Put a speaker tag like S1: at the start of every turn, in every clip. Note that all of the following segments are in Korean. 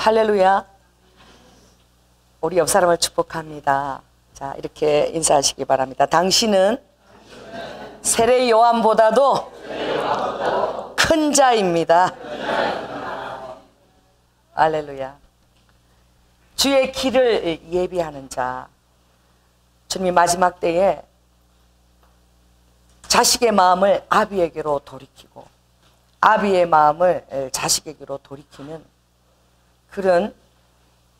S1: 할렐루야. 우리 옆 사람을 축복합니다. 자, 이렇게 인사하시기 바랍니다. 당신은 세례 요한보다도 큰 자입니다. 할렐루야. 주의 길을 예비하는 자. 주님이 마지막 때에 자식의 마음을 아비에게로 돌이키고 아비의 마음을 자식에게로 돌이키는 그런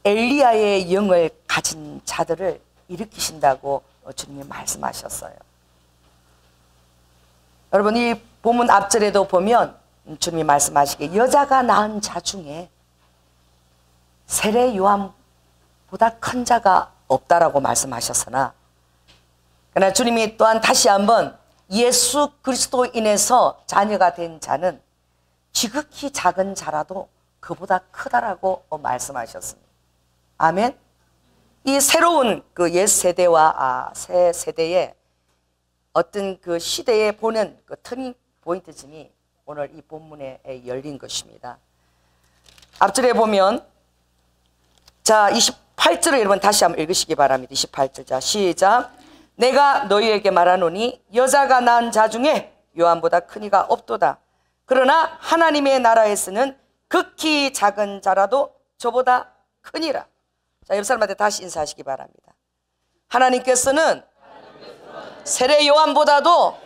S1: 엘리야의 영을 가진 자들을 일으키신다고 주님이 말씀하셨어요. 여러분, 이 본문 앞절에도 보면 주님이 말씀하시기에 여자가 낳은 자 중에 세례 요한보다 큰 자가 없다라고 말씀하셨으나, 그러나 주님이 또한 다시 한번 예수 그리스도로 인해서 자녀가 된 자는 지극히 작은 자라도 그보다 크다라고 말씀하셨습니다. 아멘. 이 새로운 그 옛 세대와 새 세대의 어떤 그 시대에 보는 그 터닝 포인트점이 오늘 이 본문에 열린 것입니다. 앞절에 보면, 자, 28절을 여러분 다시 한번 읽으시기 바랍니다. 28절. 자, 시작. 내가 너희에게 말하노니 여자가 낳은 자 중에 요한보다 큰 이가 없도다. 그러나 하나님의 나라에서는 극히 작은 자라도 저보다 크니라. 자, 옆 사람한테 다시 인사하시기 바랍니다. 하나님께서는 세례 요한보다도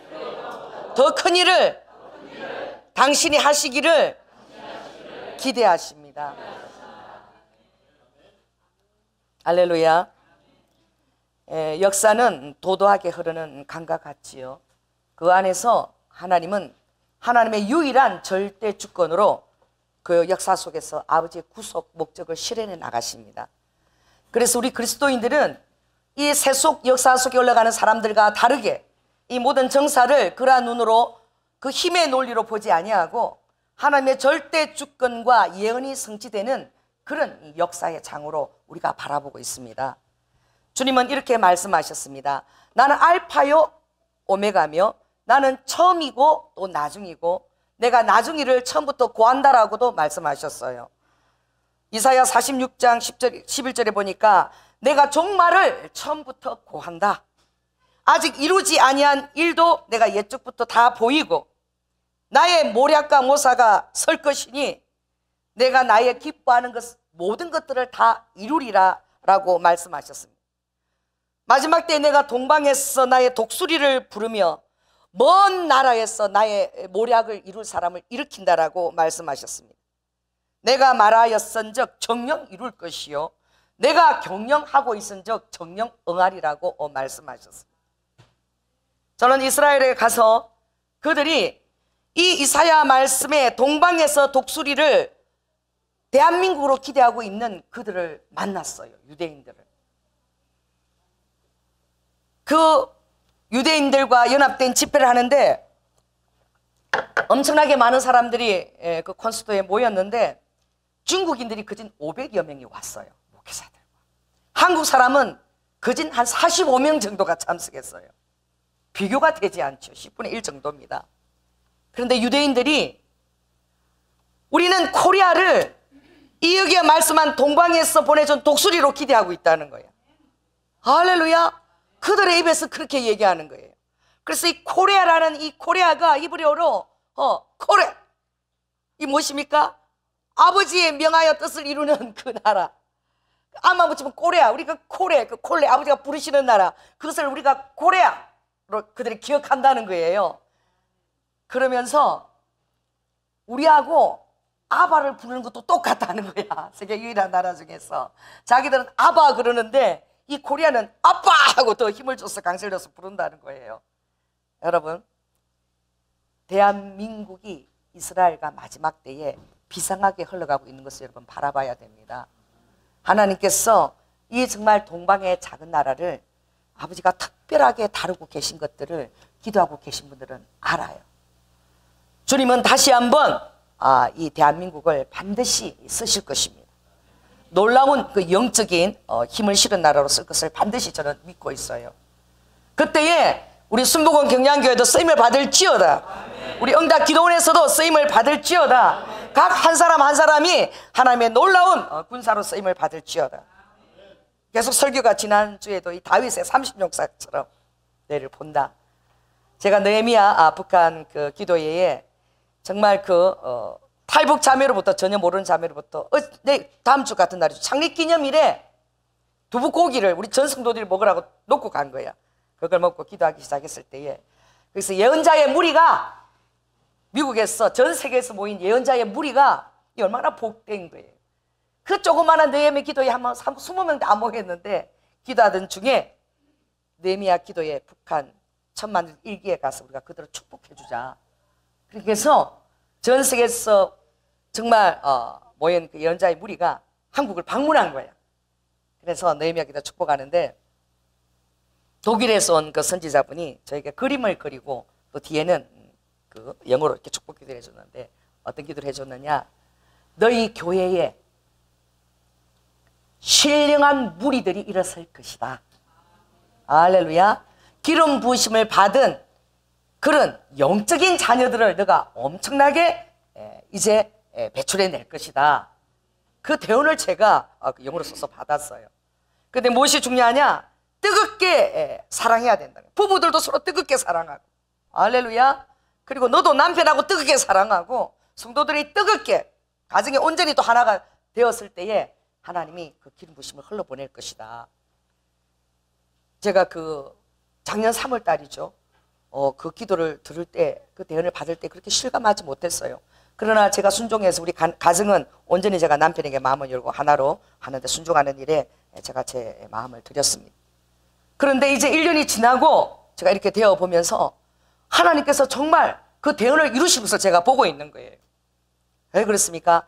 S1: 더 큰 일을 당신이 하시기를 기대하십니다. 할렐루야. 역사는 도도하게 흐르는 강과 같지요. 그 안에서 하나님은 하나님의 유일한 절대 주권으로 그 역사 속에서 아버지의 구속 목적을 실현해 나가십니다. 그래서 우리 그리스도인들은 이 세속 역사 속에 올라가는 사람들과 다르게 이 모든 정사를 그러한 눈으로 그 힘의 논리로 보지 아니하고 하나님의 절대 주권과 예언이 성취되는 그런 역사의 장으로 우리가 바라보고 있습니다. 주님은 이렇게 말씀하셨습니다. 나는 알파요 오메가며 나는 처음이고 또 나중이고 내가 나중이를 처음부터 고한다라고도 말씀하셨어요. 이사야 46장 11절에 보니까 내가 종말을 처음부터 고한다. 아직 이루지 아니한 일도 내가 옛적부터 다 보이고 나의 모략과 모사가 설 것이니 내가 나의 기뻐하는 모든 것들을 다 이루리라 라고 말씀하셨습니다. 마지막 때 내가 동방에서 나의 독수리를 부르며 먼 나라에서 나의 모략을 이룰 사람을 일으킨다라고 말씀하셨습니다. 내가 말하였은즉 정령 이룰 것이요 내가 경영하고 있은즉 정령 응하리라고 말씀하셨습니다. 저는 이스라엘에 가서 그들이 이 이사야 말씀에 동방에서 독수리를 대한민국으로 기대하고 있는 그들을 만났어요. 유대인들을. 그 유대인들과 연합된 집회를 하는데 엄청나게 많은 사람들이 그 콘서트에 모였는데 중국인들이 그진 500여 명이 왔어요. 목회자들과. 한국 사람은 그진 한 45명 정도가 참석했어요. 비교가 되지 않죠. 10분의 1 정도입니다. 그런데 유대인들이 우리는 코리아를 이 여기에 말씀한 동방에서 보내준 독수리로 기대하고 있다는 거예요. 할렐루야. 그들의 입에서 그렇게 얘기하는 거예요. 그래서 이 코리아라는 이 코리아가 히브리어로 코레, 이 무엇입니까? 아버지의 명하여 뜻을 이루는 그 나라. 아마 붙이면 코레아, 우리가 코레, 그 콜레, 아버지가 부르시는 나라, 그것을 우리가 코레아로 그들이 기억한다는 거예요. 그러면서 우리하고 아바를 부르는 것도 똑같다는 거야. 세계 유일한 나라 중에서. 자기들은 아바 그러는데 이 코리아는 아빠 하고 더 힘을 줘서 강세를 줘서 부른다는 거예요. 여러분, 대한민국이 이스라엘과 마지막 때에 비상하게 흘러가고 있는 것을 여러분 바라봐야 됩니다. 하나님께서 이 정말 동방의 작은 나라를 아버지가 특별하게 다루고 계신 것들을 기도하고 계신 분들은 알아요. 주님은 다시 한번 이 대한민국을 반드시 쓰실 것입니다. 놀라운 그 영적인 힘을 실은 나라로 쓸 것을 반드시 저는 믿고 있어요. 그때에 우리 순복음 경량교회도 쓰임을 받을지어다. 우리 응답 기도원에서도 쓰임을 받을지어다. 각 한 사람 한 사람이 하나님의 놀라운 군사로 쓰임을 받을지어다. 계속 설교가 지난주에도 이 다윗의 30용사처럼 내를 본다. 제가 느헤미야 북한 그 기도회에 정말 탈북 자매로부터, 전혀 모르는 자매로부터 다음 주 같은 날이죠. 창립기념일에 두부고기를 우리 전 성도들이 먹으라고 놓고 간 거야. 그걸 먹고 기도하기 시작했을 때에, 그래서 예언자의 무리가, 미국에서 전 세계에서 모인 예언자의 무리가 얼마나 복된 거예요. 그 조그마한 느헤미야 기도에 한번 20명 다 모였는데, 기도하던 중에 느헤미야 기도에 북한 천만 일기에 가서 우리가 그들을 축복해 주자. 그렇게 해서 전 세계에서 정말 모인 그 예언자의 무리가 한국을 방문한 거야. 그래서 느헤미야 기도 축복하는데, 독일에서 온 그 선지자분이 저에게 그림을 그리고 또 뒤에는 그 영어로 이렇게 축복 기도를 해줬는데, 어떤 기도를 해줬느냐? 너희 교회에 신령한 무리들이 일어설 것이다. 할렐루야. 기름 부으심을 받은 그런 영적인 자녀들을 너가 엄청나게 이제 배출해낼 것이다. 그 대언을 제가 영어로 써서 받았어요. 근데 무엇이 중요하냐? 뜨겁게 사랑해야 된다. 부부들도 서로 뜨겁게 사랑하고, 할렐루야. 그리고 너도 남편하고 뜨겁게 사랑하고, 성도들이 뜨겁게 가정에 온전히 또 하나가 되었을 때에 하나님이 그 기름 부으심을 흘러보낼 것이다. 제가 그 작년 3월 달이죠. 그 기도를 들을 때, 그 대언을 받을 때 그렇게 실감하지 못했어요. 그러나 제가 순종해서 우리 가정은 온전히 제가 남편에게 마음을 열고 하나로 하는데 순종하는 일에 제가 제 마음을 드렸습니다. 그런데 이제 1년이 지나고 제가 이렇게 되어 보면서 하나님께서 정말 그 대언을 이루시면서 제가 보고 있는 거예요. 왜 그렇습니까?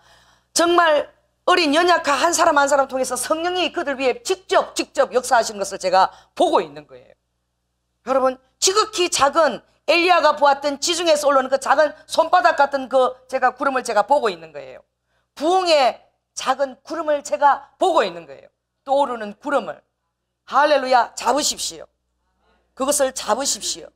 S1: 정말 어린 연약한 한 사람 한 사람 통해서 성령이 그들 위해 직접 역사하시는 것을 제가 보고 있는 거예요. 여러분, 지극히 작은 엘리야가 보았던 지중해에서 올라오는 그 작은 손바닥 같은 그 제가 구름을 제가 보고 있는 거예요. 부흥의 작은 구름을 제가 보고 있는 거예요. 떠오르는 구름을. 할렐루야. 잡으십시오. 그것을 잡으십시오.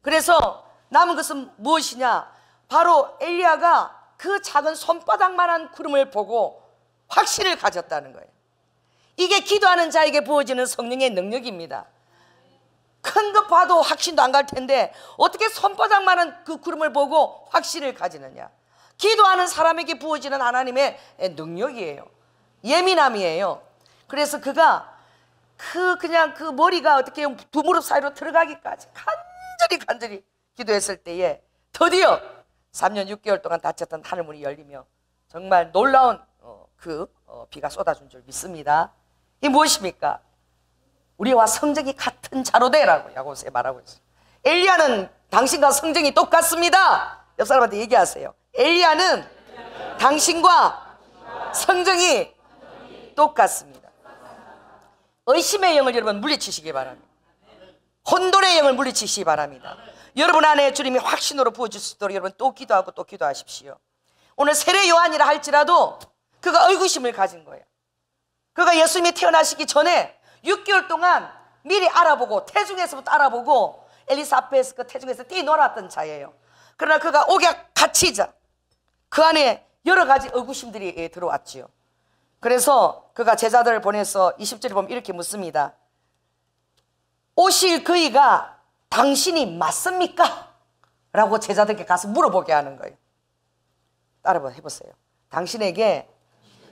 S1: 그래서 남은 것은 무엇이냐? 바로 엘리야가 그 작은 손바닥만한 구름을 보고 확신을 가졌다는 거예요. 이게 기도하는 자에게 부어지는 성령의 능력입니다. 큰 것 봐도 확신도 안 갈 텐데 어떻게 손바닥만한 그 구름을 보고 확신을 가지느냐? 기도하는 사람에게 부어지는 하나님의 능력이에요. 예민함이에요. 그래서 그가 그냥 그 머리가 어떻게 두 무릎 사이로 들어가기까지 간절히 기도했을 때에 드디어 3년 6개월 동안 닫혔던 하늘문이 열리며 정말 놀라운 비가 쏟아준 줄 믿습니다. 이게 무엇입니까? 우리와 성정이 같은 자로 되라고 야고보서에 말하고 있어요. 엘리야는 당신과 성정이 똑같습니다. 옆 사람한테 얘기하세요. 엘리야는 당신과 성정이 똑같습니다. 의심의 영을 여러분 물리치시기 바랍니다. 혼돈의 영을 물리치시기 바랍니다. 여러분 안에 주님이 확신으로 부어줄 수 있도록 여러분 또 기도하고 또 기도하십시오. 오늘 세례 요한이라 할지라도 그가 의구심을 가진 거예요. 그가 예수님이 태어나시기 전에 6개월 동안 미리 알아보고 태중에서부터 알아보고 엘리사벳 그 태중에서 뛰놀았던 자예요. 그러나 그가 옥약 갇히자 그 안에 여러 가지 의구심들이 들어왔지요. 그래서 그가 제자들을 보내서 20절에 보면 이렇게 묻습니다. 오실 그이가 당신이 맞습니까? 라고 제자들에게 가서 물어보게 하는 거예요. 따라 해보세요. 당신에게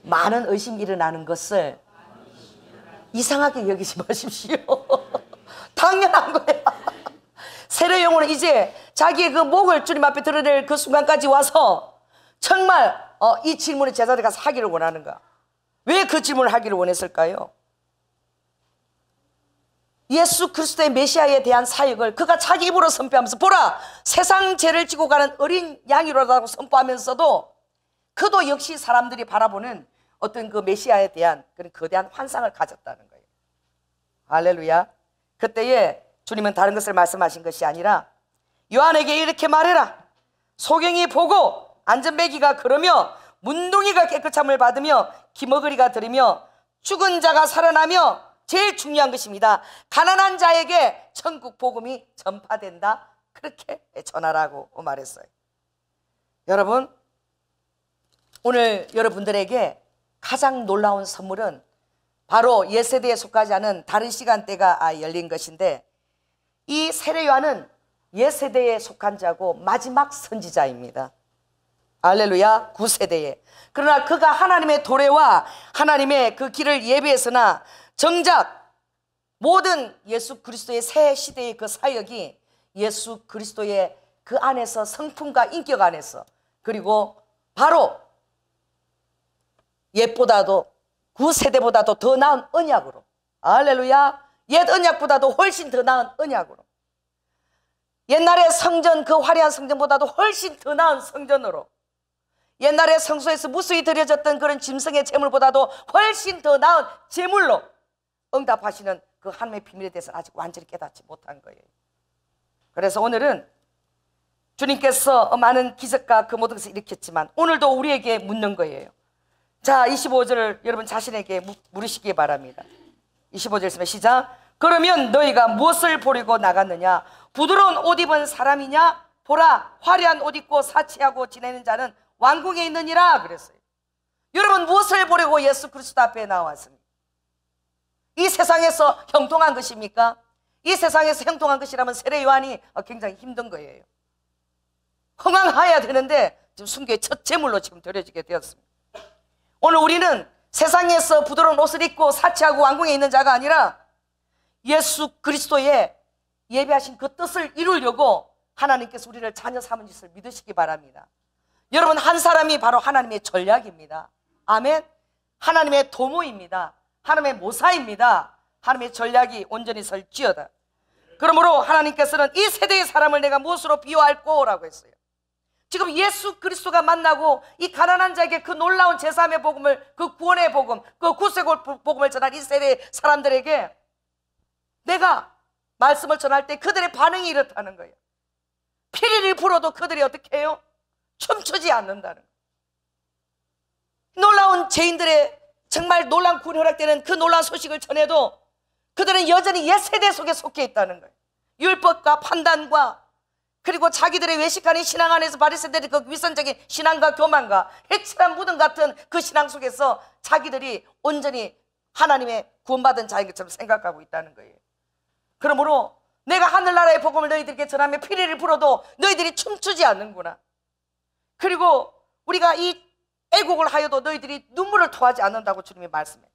S1: 많은 의심이 일어나는 것을 이상하게 여기지 마십시오. 당연한 거야. 세례 요한은 이제 자기의 그 목을 주님 앞에 드러낼 그 순간까지 와서 정말 이 질문을 제자들이 가서 하기를 원하는 거야. 왜 그 질문을 하기를 원했을까요? 예수 그리스도의 메시아에 대한 사역을 그가 자기 입으로 선포하면서 보라 세상 죄를 지고 가는 어린 양이로라고 선포하면서도 그도 역시 사람들이 바라보는 어떤 그 메시아에 대한 그런 거대한 환상을 가졌다는 거예요. 할렐루야. 그때에 주님은 다른 것을 말씀하신 것이 아니라 요한에게 이렇게 말해라. 소경이 보고 안전배기가 걸으며 문둥이가 깨끗함을 받으며 기머거리가 들으며 죽은 자가 살아나며 제일 중요한 것입니다. 가난한 자에게 천국 복음이 전파된다. 그렇게 전하라고 말했어요. 여러분 오늘 여러분들에게 가장 놀라운 선물은 바로 옛세대에 속하지 않은 다른 시간대가 열린 것인데, 이 세례 요한은 옛세대에 속한 자고 마지막 선지자입니다. 할렐루야. 9세대에. 그러나 그가 하나님의 도래와 하나님의 그 길을 예비해서나 정작 모든 예수 그리스도의 새 시대의 그 사역이 예수 그리스도의 그 안에서 성품과 인격 안에서, 그리고 바로 옛보다도 9세대보다도 더 나은 언약으로, 할렐루야, 옛 언약보다도 훨씬 더 나은 언약으로, 옛날의 성전, 그 화려한 성전보다도 훨씬 더 나은 성전으로, 옛날에 성소에서 무수히 드려졌던 그런 짐승의 제물보다도 훨씬 더 나은 제물로 응답하시는 그 하나님의 비밀에 대해서 아직 완전히 깨닫지 못한 거예요. 그래서 오늘은 주님께서 많은 기적과 그 모든 것을 일으켰지만 오늘도 우리에게 묻는 거예요. 자, 25절을 여러분 자신에게 물으시기 바랍니다. 25절 쓰면 시작. 그러면 너희가 무엇을 보려고 나갔느냐? 부드러운 옷 입은 사람이냐? 보라, 화려한 옷 입고 사치하고 지내는 자는 왕궁에 있느니라 그랬어요. 여러분, 무엇을 보려고 예수 그리스도 앞에 나왔습니까? 이 세상에서 형통한 것입니까? 이 세상에서 형통한 것이라면 세례 요한이 굉장히 힘든 거예요. 흥왕해야 되는데 지금 순교의 첫 제물로 지금 드려지게 되었습니다. 오늘 우리는 세상에서 부드러운 옷을 입고 사치하고 왕궁에 있는 자가 아니라 예수 그리스도의 예비하신 그 뜻을 이루려고 하나님께서 우리를 자녀 삼은 짓을 믿으시기 바랍니다. 여러분, 한 사람이 바로 하나님의 전략입니다. 아멘. 하나님의 도모입니다. 하나님의 모사입니다. 하나님의 전략이 온전히 설지어다. 그러므로 하나님께서는 이 세대의 사람을 내가 무엇으로 비유할꼬? 라고 했어요. 지금 예수 그리스도가 만나고 이 가난한 자에게 그 놀라운 제3의 복음을, 그 구원의 복음, 그 구세골 복음을 전한 이 세대의 사람들에게 내가 말씀을 전할 때 그들의 반응이 이렇다는 거예요. 피리를 불어도 그들이 어떻게 해요? 춤추지 않는다는 거예요. 놀라운 죄인들의 정말 놀라운 구원이 허락되는 그 놀라운 소식을 전해도 그들은 여전히 옛세대 속에 속해 있다는 거예요. 율법과 판단과 그리고 자기들의 외식하는 신앙 안에서 바리새인들의 그 위선적인 신앙과 교만과 해칠한 무덤 같은 그 신앙 속에서 자기들이 온전히 하나님의 구원받은 자인 것처럼 생각하고 있다는 거예요. 그러므로 내가 하늘나라의 복음을 너희들에게 전하며 피리를 불어도 너희들이 춤추지 않는구나. 그리고 우리가 이 애국을 하여도 너희들이 눈물을 토하지 않는다고 주님이 말씀해요.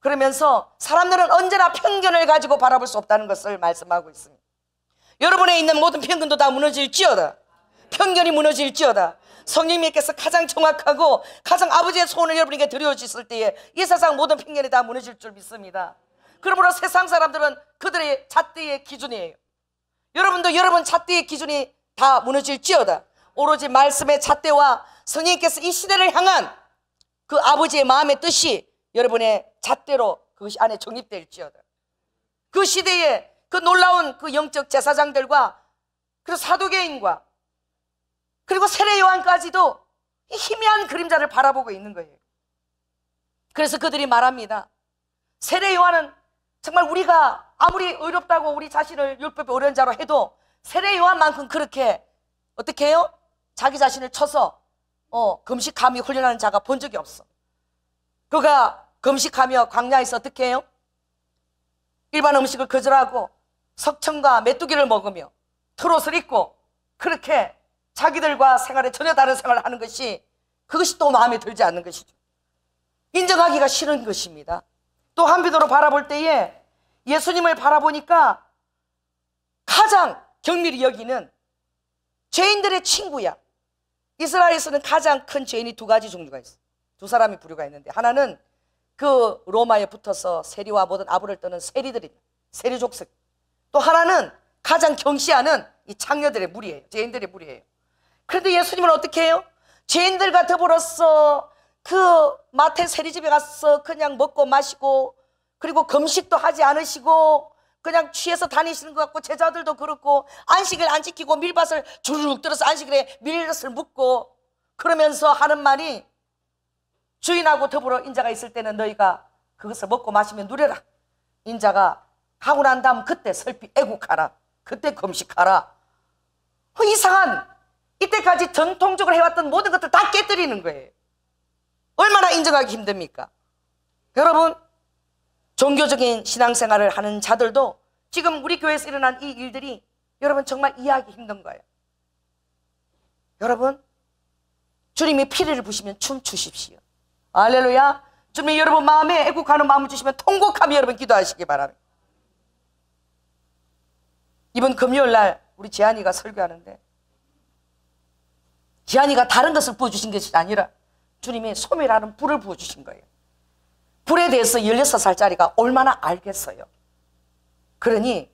S1: 그러면서 사람들은 언제나 편견을 가지고 바라볼 수 없다는 것을 말씀하고 있습니다. 여러분에 있는 모든 편견도 다 무너질지어다. 편견이 무너질지어다. 성령님께서 가장 정확하고 가장 아버지의 소원을 여러분에게 드려주실 때에 이 세상 모든 편견이 다 무너질 줄 믿습니다. 그러므로 세상 사람들은 그들의 잣대의 기준이에요. 여러분도 여러분 잣대의 기준이 다 무너질지어다. 오로지 말씀의 잣대와 성령님께서 이 시대를 향한 그 아버지의 마음의 뜻이 여러분의 잣대로 그것이 안에 정립될지어다. 그 시대에 그 놀라운 그 영적 제사장들과 그리고 사두개인과 그리고 세례 요한까지도 이 희미한 그림자를 바라보고 있는 거예요. 그래서 그들이 말합니다. 세례 요한은 정말 우리가 아무리 의롭다고 우리 자신을 율법의 어려운 자로 해도 세례 요한만큼 그렇게 어떻게 해요? 자기 자신을 쳐서 금식하며 훈련하는 자가 본 적이 없어. 그가 금식하며 광야에서 어떻게 해요? 일반 음식을 거절하고 석청과 메뚜기를 먹으며 트롯을 입고 그렇게 자기들과 생활에 전혀 다른 생활을 하는 것이, 그것이 또 마음에 들지 않는 것이죠. 인정하기가 싫은 것입니다. 또 한편으로 바라볼 때에 예수님을 바라보니까 가장 경밀히 여기는 죄인들의 친구야. 이스라엘에서는 가장 큰 죄인이 두 가지 종류가 있어요. 두 사람이 부류가 있는데, 하나는 그 로마에 붙어서 세리와 모든 아부를 떠는 세리들입니다. 세리 족속. 또 하나는 가장 경시하는 이 창녀들의 무리예요. 죄인들의 무리예요. 그런데 예수님은 어떻게 해요? 죄인들과 더불어서 그 마태 세리집에 가서 그냥 먹고 마시고 그리고 금식도 하지 않으시고 그냥 취해서 다니시는 것 같고, 제자들도 그렇고 안식을 안 지키고 밀밭을 주르륵 들어서 안식일에 밀밭을 묶고 그러면서 하는 말이, 주인하고 더불어 인자가 있을 때는 너희가 그것을 먹고 마시면 누려라. 인자가 하고 난 다음 그때 설피 애국하라. 그때 금식하라. 이상한 이때까지 전통적으로 해왔던 모든 것들 다 깨뜨리는 거예요. 얼마나 인정하기 힘듭니까? 여러분, 종교적인 신앙생활을 하는 자들도 지금 우리 교회에서 일어난 이 일들이 여러분 정말 이해하기 힘든 거예요. 여러분, 주님이 피리를 부시면 춤추십시오. 할렐루야. 주님이 여러분 마음에 애국하는 마음을 주시면 통곡하며 여러분 기도하시기 바랍니다. 이번 금요일 날 우리 지한이가 설교하는데, 지한이가 다른 것을 부어주신 것이 아니라 주님이 소멸하는 불을 부어주신 거예요. 불에 대해서 16살짜리가 얼마나 알겠어요. 그러니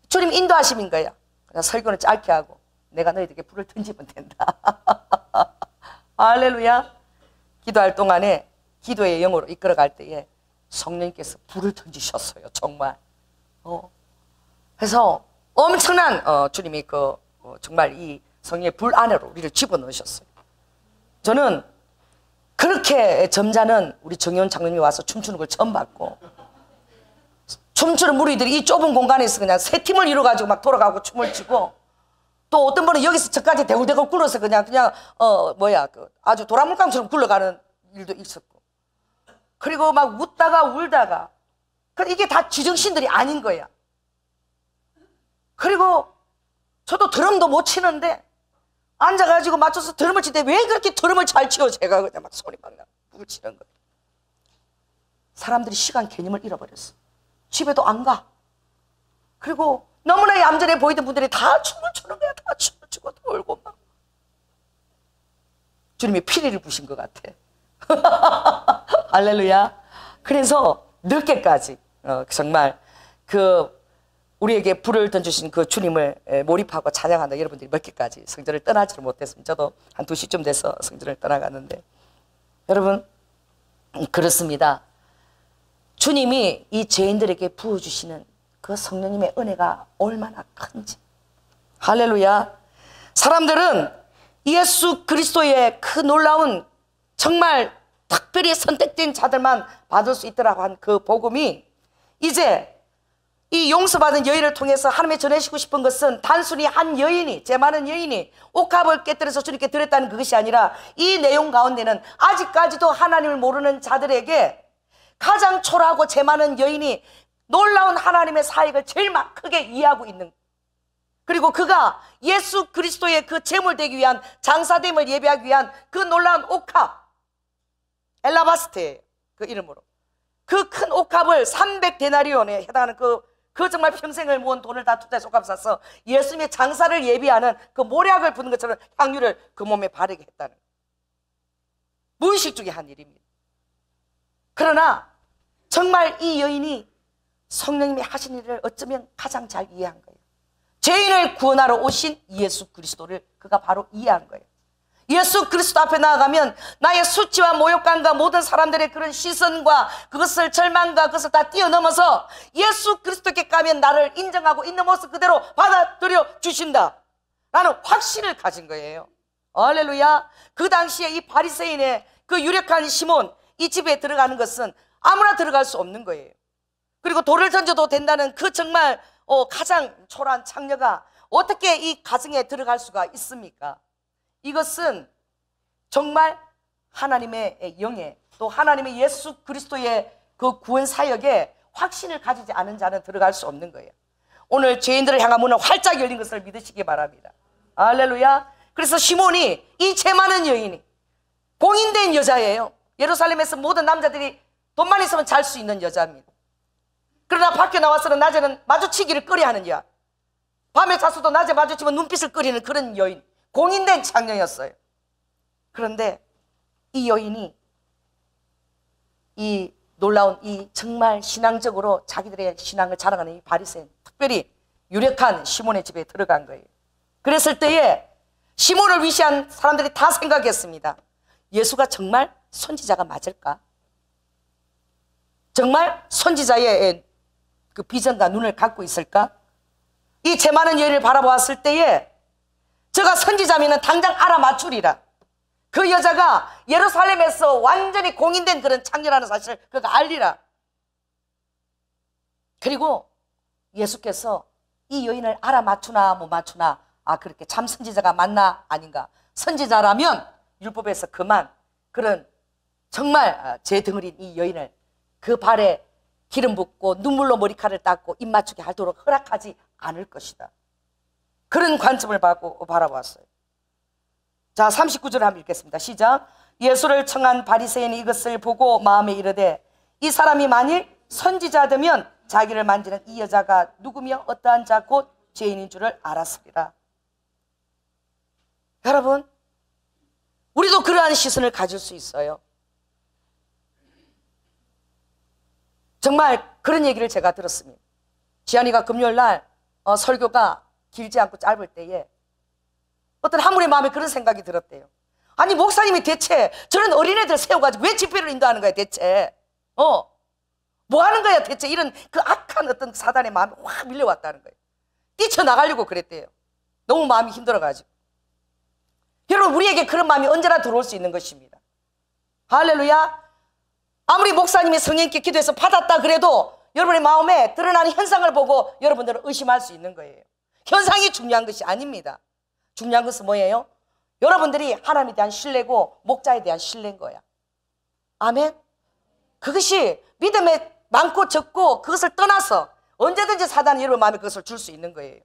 S1: 주님 인도하심인 거야. 그냥 설교는 짧게 하고 내가 너희들에게 불을 던지면 된다. 할렐루야. 기도할 동안에 기도의 영으로 이끌어갈 때에 성령님께서 불을 던지셨어요. 정말. 그래서 엄청난 주님이 정말 이 성령의 불 안으로 우리를 집어넣으셨어요. 저는 그렇게 점잖은 우리 정혜원 장로님이 와서 춤추는 걸 처음 봤고, 춤추는 무리들이 이 좁은 공간에서 그냥 세 팀을 이뤄가지고 막 돌아가고 춤을 추고, 또 어떤 분은 여기서 저까지 대굴대굴 굴러서 그냥 아주 도라물감처럼 굴러가는 일도 있었고, 그리고 막 웃다가 울다가, 이게 다 지정신들이 아닌 거야. 그리고 저도 드럼도 못 치는데 앉아가지고 맞춰서 드럼을 칠 때 왜 그렇게 드럼을 잘 치워? 제가 그냥 막 소리 막 나고 치는 거예요. 사람들이 시간 개념을 잃어버렸어. 집에도 안 가. 그리고 너무나 얌전해 보이던 분들이 다 춤을 추는 거야. 다 춤을 추고 돌고 막. 주님이 피리를 부신 것 같아. 할렐루야. 그래서 늦게까지 정말 우리에게 불을 던주신 그 주님을 몰입하고 찬양한다. 여러분들이 몇 개까지 성전을 떠나지를 못했습니다. 저도 한 2시쯤 돼서 성전을 떠나갔는데, 여러분 그렇습니다. 주님이 이 죄인들에게 부어주시는 그 성령님의 은혜가 얼마나 큰지. 할렐루야. 사람들은 예수 그리스도의 그 놀라운 정말 특별히 선택된 자들만 받을 수 있더라고 한 그 복음이, 이제 이 용서받은 여인을 통해서 하나님의 전해주고 싶은 것은 단순히 한 여인이, 죄 많은 여인이 옥합을 깨뜨려서 주님께 드렸다는 그것이 아니라, 이 내용 가운데는 아직까지도 하나님을 모르는 자들에게 가장 초라하고 죄 많은 여인이 놀라운 하나님의 사역을 제일 크게 이해하고 있는, 그리고 그가 예수 그리스도의 그 제물 되기 위한, 장사됨을 예배하기 위한 그 놀라운 옥합, 엘라바스테 그 이름으로 그 큰 옥합을 300데나리온에 해당하는 그 정말 평생을 모은 돈을 다 투자해서 옥합 사서 예수님의 장사를 예비하는 그 모략을 부는 것처럼 향유를 그 몸에 바르게 했다는, 무의식 중에 한 일입니다. 그러나 정말 이 여인이 성령님이 하신 일을 어쩌면 가장 잘 이해한 거예요. 죄인을 구원하러 오신 예수 그리스도를 그가 바로 이해한 거예요. 예수 그리스도 앞에 나아가면 나의 수치와 모욕감과 모든 사람들의 그런 시선과 그것을 절망과 그것을 다 뛰어넘어서 예수 그리스도께 가면 나를 인정하고 있는 모습 그대로 받아들여 주신다 라는 확신을 가진 거예요. 할렐루야. 그 당시에 이 바리새인의 그 유력한 시몬, 이 집에 들어가는 것은 아무나 들어갈 수 없는 거예요. 그리고 돌을 던져도 된다는 그 정말 가장 초라한 창녀가 어떻게 이 가정에 들어갈 수가 있습니까? 이것은 정말 하나님의 영에, 또 하나님의 예수 그리스도의 그 구원 사역에 확신을 가지지 않은 자는 들어갈 수 없는 거예요. 오늘 죄인들을 향한 문은 활짝 열린 것을 믿으시기 바랍니다. 할렐루야. 그래서 시몬이, 이 죄 많은 여인이 공인된 여자예요. 예루살렘에서 모든 남자들이 돈만 있으면 잘 수 있는 여자입니다. 그러나 밖에 나와서는 낮에는 마주치기를 꺼려하는 여, 밤에 자서도 낮에 마주치면 눈빛을 꺼리는 그런 여인, 공인된 창녀였어요. 그런데 이 여인이 이 놀라운 이 정말 신앙적으로 자기들의 신앙을 자랑하는 이 바리새인, 특별히 유력한 시몬의 집에 들어간 거예요. 그랬을 때에 시몬을 위시한 사람들이 다 생각했습니다. 예수가 정말 선지자가 맞을까? 정말 선지자의 그 비전과 눈을 갖고 있을까? 이 죄 많은 여인을 바라보았을 때에 저가 선지자면은 당장 알아맞추리라. 그 여자가 예루살렘에서 완전히 공인된 그런 창녀라는 사실을 그가 알리라. 그리고 예수께서 이 여인을 알아맞추나 못 맞추나 아, 그렇게 참 선지자가 맞나 아닌가. 선지자라면 율법에서 그만 그런 정말 제 덩어리인 이 여인을 그 발에 기름 붓고 눈물로 머리카락을 닦고 입 맞추게 하도록 허락하지 않을 것이다. 그런 관점을 바라보았어요. 자, 39절 한번 읽겠습니다. 시작. 예수를 청한 바리새인이 이것을 보고 마음에 이르되 이 사람이 만일 선지자되면 자기를 만지는 이 여자가 누구며 어떠한 자 곧 죄인인 줄을 알았으리라. 여러분, 우리도 그러한 시선을 가질 수 있어요. 정말 그런 얘기를 제가 들었습니다. 지안이가 금요일날 설교가 길지 않고 짧을 때에 어떤 한 분의 마음에 그런 생각이 들었대요. 아니, 목사님이 대체 저런 어린애들 세워가지고 왜 집회를 인도하는 거야 대체? 뭐 하는 거야 대체? 이런 그 악한 어떤 사단의 마음이 확 밀려왔다는 거예요. 뛰쳐나가려고 그랬대요. 너무 마음이 힘들어가지고. 여러분, 우리에게 그런 마음이 언제나 들어올 수 있는 것입니다. 할렐루야. 아무리 목사님이 성령께 기도해서 받았다 그래도 여러분의 마음에 드러나는 현상을 보고 여러분들은 의심할 수 있는 거예요. 현상이 중요한 것이 아닙니다. 중요한 것은 뭐예요? 여러분들이 하나님에 대한 신뢰고 목자에 대한 신뢰인 거야. 아멘. 그것이 믿음에 많고 적고 그것을 떠나서 언제든지 사단이 여러분 마음에 그것을 줄 수 있는 거예요.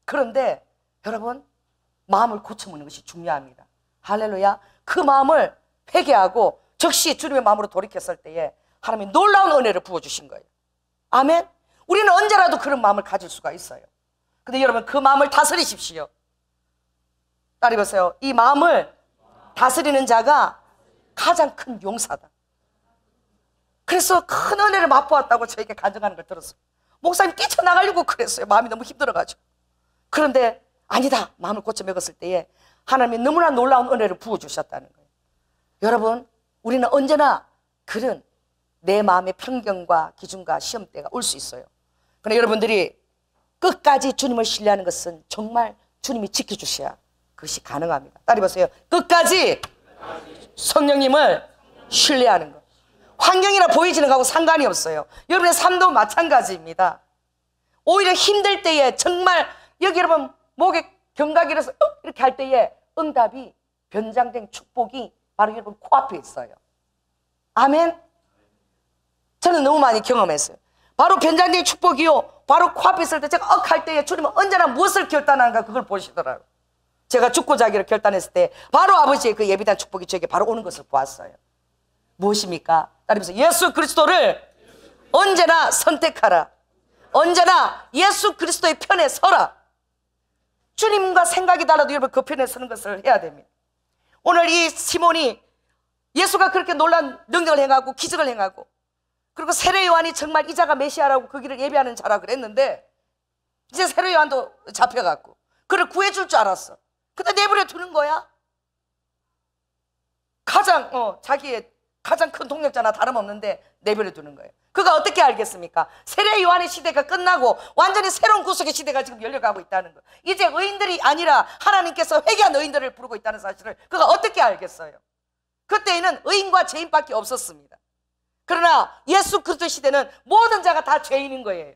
S1: 그런데 여러분, 마음을 고쳐먹는 것이 중요합니다. 할렐루야. 그 마음을 회개하고 즉시 주님의 마음으로 돌이켰을 때에 하나님이 놀라운 은혜를 부어주신 거예요. 아멘. 우리는 언제라도 그런 마음을 가질 수가 있어요. 근데 여러분, 그 마음을 다스리십시오. 따라해 보세요. 이 마음을 다스리는 자가 가장 큰 용사다. 그래서 큰 은혜를 맛보았다고 저에게 간증하는 걸 들었어요. 목사님 뛰쳐나가려고 그랬어요. 마음이 너무 힘들어가지고. 그런데 아니다, 마음을 고쳐 먹었을 때에 하나님이 너무나 놀라운 은혜를 부어주셨다는 거예요. 여러분, 우리는 언제나 그런 내 마음의 편견과 기준과 시험대가 올 수 있어요. 그러나 여러분들이 끝까지 주님을 신뢰하는 것은 정말 주님이 지켜주셔야 그것이 가능합니다. 따라해 보세요. 끝까지 성령님을 신뢰하는 것. 환경이나 보이지는 거하고 상관이 없어요. 여러분의 삶도 마찬가지입니다. 오히려 힘들 때에 정말 여기 여러분 목에 경각이 일어서 이렇게 할 때에 응답이 변장된 축복이 바로 여러분 코앞에 있어요. 아멘. 저는 너무 많이 경험했어요. 바로 변장된 축복이요, 바로 코앞에 있을 때 제가 할 때에 주님은 언제나 무엇을 결단하는가 그걸 보시더라고요. 제가 죽고자 하기를 결단했을 때 바로 아버지의 그 예비된 축복이 저에게 바로 오는 것을 보았어요. 무엇입니까? 따르면서 예수 그리스도를 언제나 선택하라. 언제나 예수 그리스도의 편에 서라. 주님과 생각이 달라도 여러분 그 편에 서는 것을 해야 됩니다. 오늘 이 시몬이 예수가 그렇게 놀라운 능력을 행하고 기적을 행하고 그리고 세례 요한이 정말 이자가 메시아라고 그 길을 예비하는 자라고 그랬는데 이제 세례 요한도 잡혀갖고 그를 구해줄 줄 알았어. 근데 내버려 두는 거야. 자기의 가장 큰 동력자나 다름없는데 내버려 두는 거예요. 그가 어떻게 알겠습니까? 세례 요한의 시대가 끝나고 완전히 새로운 구속의 시대가 지금 열려가고 있다는 거. 이제 의인들이 아니라 하나님께서 회개한 의인들을 부르고 있다는 사실을 그가 어떻게 알겠어요? 그때에는 의인과 죄인밖에 없었습니다. 그러나 예수 그리스도 시대는 모든 자가 다 죄인인 거예요.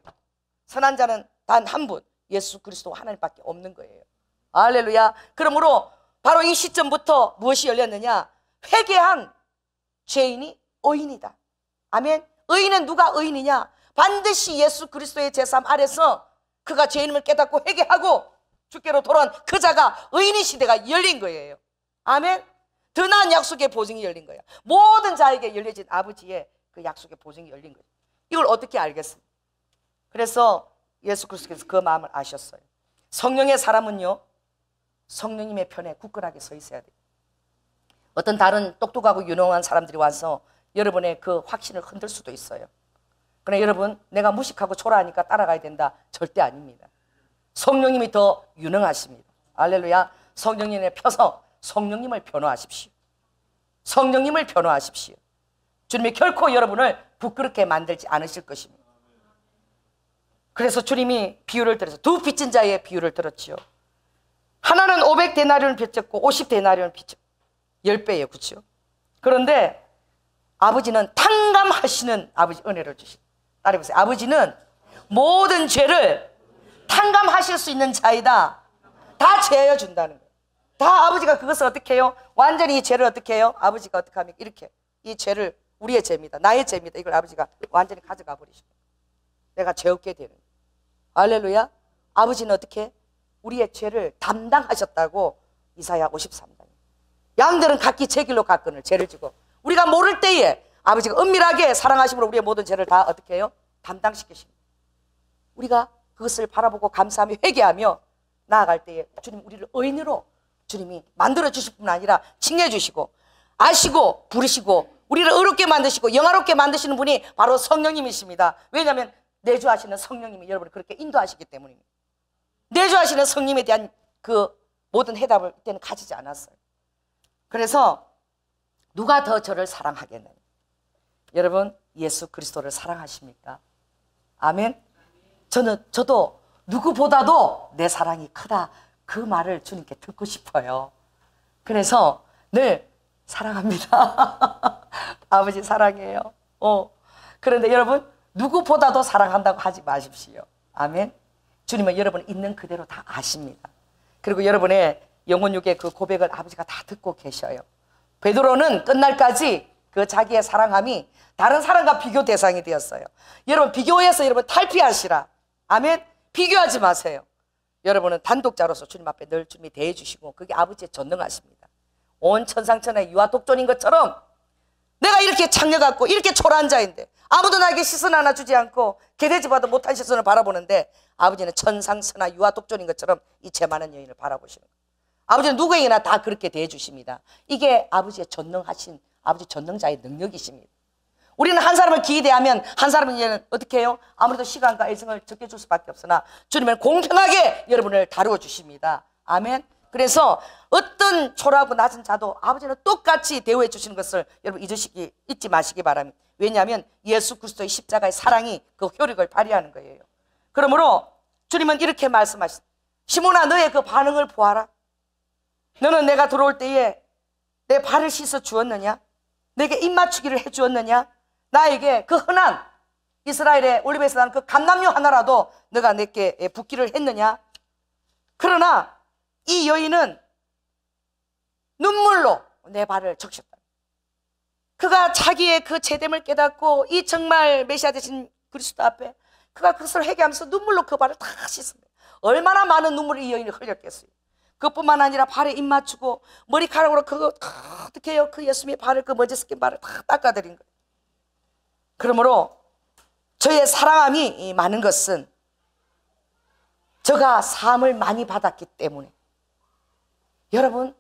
S1: 선한 자는 단 한 분, 예수 그리스도 하나님밖에 없는 거예요. 할렐루야. 그러므로 바로 이 시점부터 무엇이 열렸느냐? 회개한 죄인이 의인이다. 아멘. 의인은 누가 의인이냐? 반드시 예수 그리스도의 제삼 아래서 그가 죄인임을 깨닫고 회개하고 주께로 돌아온 그 자가 의인의 시대가 열린 거예요. 아멘. 더 나은 약속의 보증이 열린 거예요. 모든 자에게 열려진 아버지의 그 약속의 보증이 열린 거예요. 이걸 어떻게 알겠습니까? 그래서 예수 그리스도께서 그 마음을 아셨어요. 성령의 사람은요, 성령님의 편에 굳건하게 서 있어야 돼요. 어떤 다른 똑똑하고 유능한 사람들이 와서 여러분의 그 확신을 흔들 수도 있어요. 그러나 여러분, 내가 무식하고 초라하니까 따라가야 된다. 절대 아닙니다. 성령님이 더 유능하십니다. 할렐루야. 성령님에 펴서 성령님을 변호하십시오. 성령님을 변호하십시오. 주님이 결코 여러분을 부끄럽게 만들지 않으실 것입니다. 그래서 주님이 비유를 들어서 두 빚진 자의 비유를 들었지요. 하나는 500데나리온을 빚졌고 50데나리온을 빚졌고 10배예요. 그렇죠? 그런데 아버지는 탕감하시는 아버지 은혜를 주시고, 따라해보세요. 아버지는 모든 죄를 탕감하실 수 있는 자이다. 다 제하여 준다는 거예요. 다 아버지가 그것을 어떻게 해요? 완전히 이 죄를 어떻게 해요? 아버지가 어떻게 합니까? 이렇게 이 죄를 우리의 죄입니다. 나의 죄입니다. 이걸 아버지가 완전히 가져가 버리십니다. 내가 죄 없게 되는 거예요. 할렐루야. 아버지는 어떻게 우리의 죄를 담당하셨다고 이사야 53장. 양들은 각기 제 길로 갔거늘 죄를 지고 우리가 모를 때에 아버지가 은밀하게 사랑하심으로 우리의 모든 죄를 다 어떻게 해요? 담당시키십니다. 우리가 그것을 바라보고 감사하며 회개하며 나아갈 때에 주님 우리를 의인으로 주님이 만들어주실 뿐 아니라 칭해주시고 아시고 부르시고 우리를 의롭게 만드시고 영화롭게 만드시는 분이 바로 성령님이십니다. 왜냐하면 내주하시는 성령님이 여러분을 그렇게 인도하시기 때문입니다. 내주하시는 성령님에 대한 그 모든 해답을 이때는 가지지 않았어요. 그래서 누가 더 저를 사랑하겠느냐? 여러분 예수 그리스도를 사랑하십니까? 아멘. 저도 누구보다도 내 사랑이 크다 그 말을 주님께 듣고 싶어요. 그래서 늘 사랑합니다. 아버지 사랑해요. 그런데 여러분 누구보다도 사랑한다고 하지 마십시오. 아멘. 주님은 여러분 있는 그대로 다 아십니다. 그리고 여러분의 영혼육의 그 고백을 아버지가 다 듣고 계셔요. 베드로는 끝날까지 그 자기의 사랑함이 다른 사람과 비교 대상이 되었어요. 여러분 비교해서 여러분 탈피하시라. 아멘. 비교하지 마세요. 여러분은 단독자로서 주님 앞에 늘 주님이 대해 주시고 그게 아버지의 전능하십니다. 온 천상천하의 유아 독존인 것처럼 내가 이렇게 창녀같고 이렇게 초라한 자인데 아무도 나에게 시선 하나 주지 않고 개돼지 봐도 못한 시선을 바라보는데 아버지는 천상천하 유아 독존인 것처럼 이 죄 많은 여인을 바라보시는 거예요. 아버지는 누구에게나 다 그렇게 대해 주십니다. 이게 아버지의 전능하신 아버지 전능자의 능력이십니다. 우리는 한 사람을 기대하면 한 사람은 이제는 어떻게 해요? 아무래도 시간과 애정을 적게 줄 수밖에 없으나 주님은 공평하게 여러분을 다루어 주십니다. 아멘. 그래서 어떤 초라하고 낮은 자도 아버지는 똑같이 대우해 주시는 것을 여러분 잊지 마시기 바랍니다. 왜냐하면 예수 그리스도의 십자가의 사랑이 그 효력을 발휘하는 거예요. 그러므로 주님은 이렇게 말씀하셨습니다. 시몬아 너의 그 반응을 보아라. 너는 내가 들어올 때에 내 발을 씻어 주었느냐? 내게 입맞추기를 해 주었느냐? 나에게 그 흔한 이스라엘의 올리브에서 나는 그 감람류 하나라도 너가 내게 붓기를 했느냐? 그러나 이 여인은 눈물로 내 발을 적셨다. 그가 자기의 그 죄됨을 깨닫고 이 정말 메시아 되신 그리스도 앞에 그가 그것을 회개하면서 눈물로 그 발을 다 씻습니다. 얼마나 많은 눈물을 이 여인이 흘렸겠어요. 그것뿐만 아니라 발에 입 맞추고 머리카락으로 그거 어떻게 해요? 그 예수님의 발을 그 먼지 섞인 발을 다 닦아드린 거예요. 그러므로 저의 사랑함이 많은 것은 저가 사함을 많이 받았기 때문에 여러분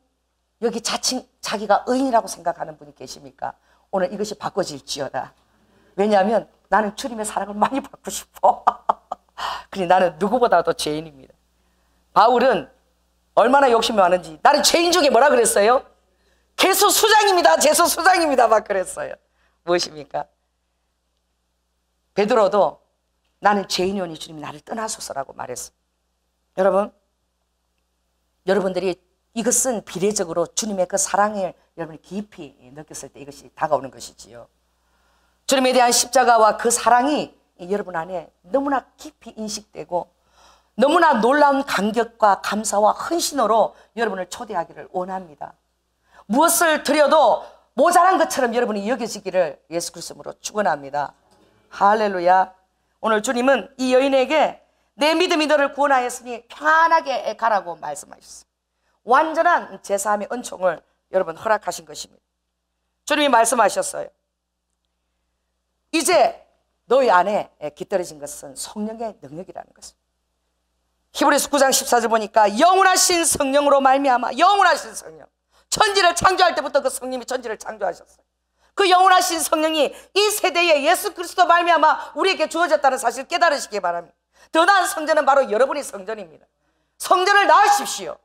S1: 여기 자칭 자기가 의인이라고 생각하는 분이 계십니까? 오늘 이것이 바꿔질지어다. 왜냐하면 나는 주님의 사랑을 많이 받고 싶어. 그러니 나는 누구보다도 죄인입니다. 바울은 얼마나 욕심이 많은지 나는 죄인 중에 뭐라 그랬어요? 개수수장입니다. 재수수장입니다. 막 그랬어요. 무엇입니까? 베드로도 나는 죄인이오니 주님이 나를 떠나소서라고 말했어요. 여러분들이 이것은 비례적으로 주님의 그 사랑을 여러분이 깊이 느꼈을 때 이것이 다가오는 것이지요. 주님에 대한 십자가와 그 사랑이 여러분 안에 너무나 깊이 인식되고 너무나 놀라운 감격과 감사와 헌신으로 여러분을 초대하기를 원합니다. 무엇을 드려도 모자란 것처럼 여러분이 여겨지기를 예수 그리스도로 축원합니다. 할렐루야. 오늘 주님은 이 여인에게 내 믿음이 너를 구원하였으니 편안하게 가라고 말씀하셨어요. 완전한 제사함의 은총을 여러분 허락하신 것입니다. 주님이 말씀하셨어요. 이제 너희 안에 깃들어진 것은 성령의 능력이라는 것입니다. 히브리서 9장 14절 보니까 영원하신 성령으로 말미암아 영원하신 성령. 천지를 창조할 때부터 그 성령이 천지를 창조하셨어요. 그 영원하신 성령이 이 세대에 예수 그리스도 말미암아 우리에게 주어졌다는 사실을 깨달으시기 바랍니다. 더 나은 성전은 바로 여러분이 성전입니다. 성전을 낳으십시오.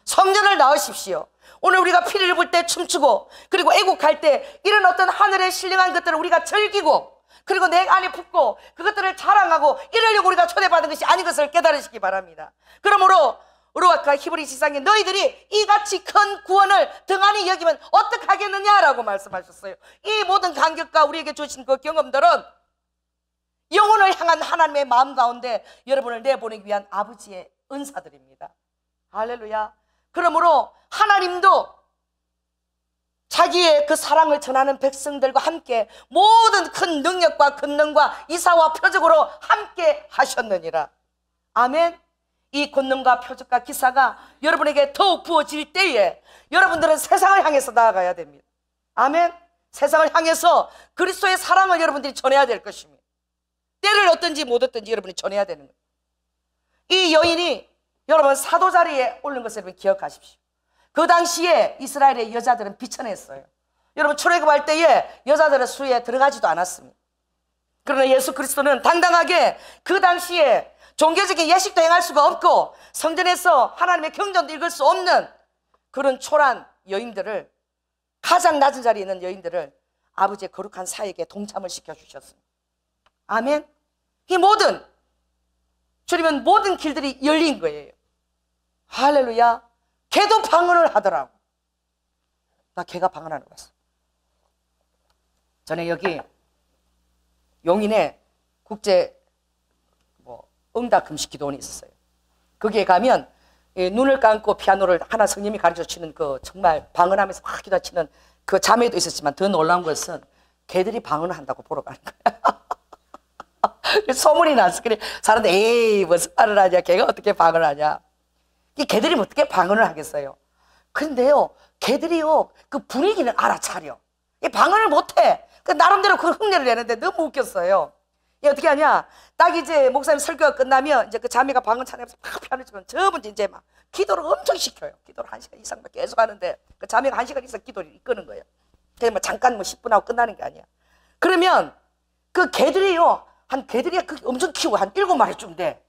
S1: 성전을 낳으십시오. 오늘 우리가 피를 입을 때 춤추고 그리고 애국할 때 이런 어떤 하늘의 신령한 것들을 우리가 즐기고 그리고 내 안에 품고 그것들을 자랑하고 이러려고 우리가 초대받은 것이 아닌 것을 깨달으시기 바랍니다. 그러므로 루아카 히브리 지상에 너희들이 이같이 큰 구원을 등한히 여기면 어떡하겠느냐라고 말씀하셨어요. 이 모든 감격과 우리에게 주신 그 경험들은 영혼을 향한 하나님의 마음 가운데 여러분을 내보내기 위한 아버지의 은사들입니다. 할렐루야. 그러므로 하나님도 자기의 그 사랑을 전하는 백성들과 함께 모든 큰 능력과 권능과 이사와 표적으로 함께 하셨느니라. 아멘. 이 권능과 표적과 기사가 여러분에게 더욱 부어질 때에 여러분들은 세상을 향해서 나아가야 됩니다. 아멘. 세상을 향해서 그리스도의 사랑을 여러분들이 전해야 될 것입니다. 때를 얻든지 못 얻든지 여러분이 전해야 되는 거예요. 이 여인이 여러분 사도 자리에 오른 것을 여러분 기억하십시오. 그 당시에 이스라엘의 여자들은 비천했어요. 여러분 출애굽할 때에 여자들은 수에 들어가지도 않았습니다. 그러나 예수 그리스도는 당당하게 그 당시에 종교적인 예식도 행할 수가 없고 성전에서 하나님의 경전도 읽을 수 없는 그런 초란 여인들을, 가장 낮은 자리에 있는 여인들을 아버지의 거룩한 사역에 동참을 시켜주셨습니다. 아멘. 이 모든 주님은 모든 길들이 열린 거예요. 할렐루야. 개도 방언을 하더라고. 나 개가 방언하는 거 봤어. 전에 여기 용인에 국제 응답 금식 기도원이 있었어요. 거기에 가면 눈을 감고 피아노를 하나 성님이 가르쳐 치는 그 정말 방언하면서 확 기도치는 그 자매도 있었지만 더 놀라운 것은 개들이 방언을 한다고 보러 가는 거야. 소문이 났어. 그래 사람들 에이 무슨 말을 하냐, 개가 어떻게 방언을 하냐. 이 개들이 어떻게 방언을 하겠어요. 근데요 개들이요 그 분위기는 알아차려. 이 방언을 못해. 그 나름대로 그 흉내를 내는데 너무 웃겼어요. 이 어떻게 하냐, 딱 이제 목사님 설교가 끝나면 이제 그 자매가 방언 찬양하면서 막 피아노 치면 저분 이제 막 기도를 엄청 시켜요. 기도를 1시간 이상 계속 하는데 그 자매가 1시간 이상 기도를 이끄는 거예요. 그냥 뭐 잠깐 뭐 10분 하고 끝나는 게 아니야. 그러면 그 개들이요, 한 개들이 엄청 키우고 한 7마리쯤 돼.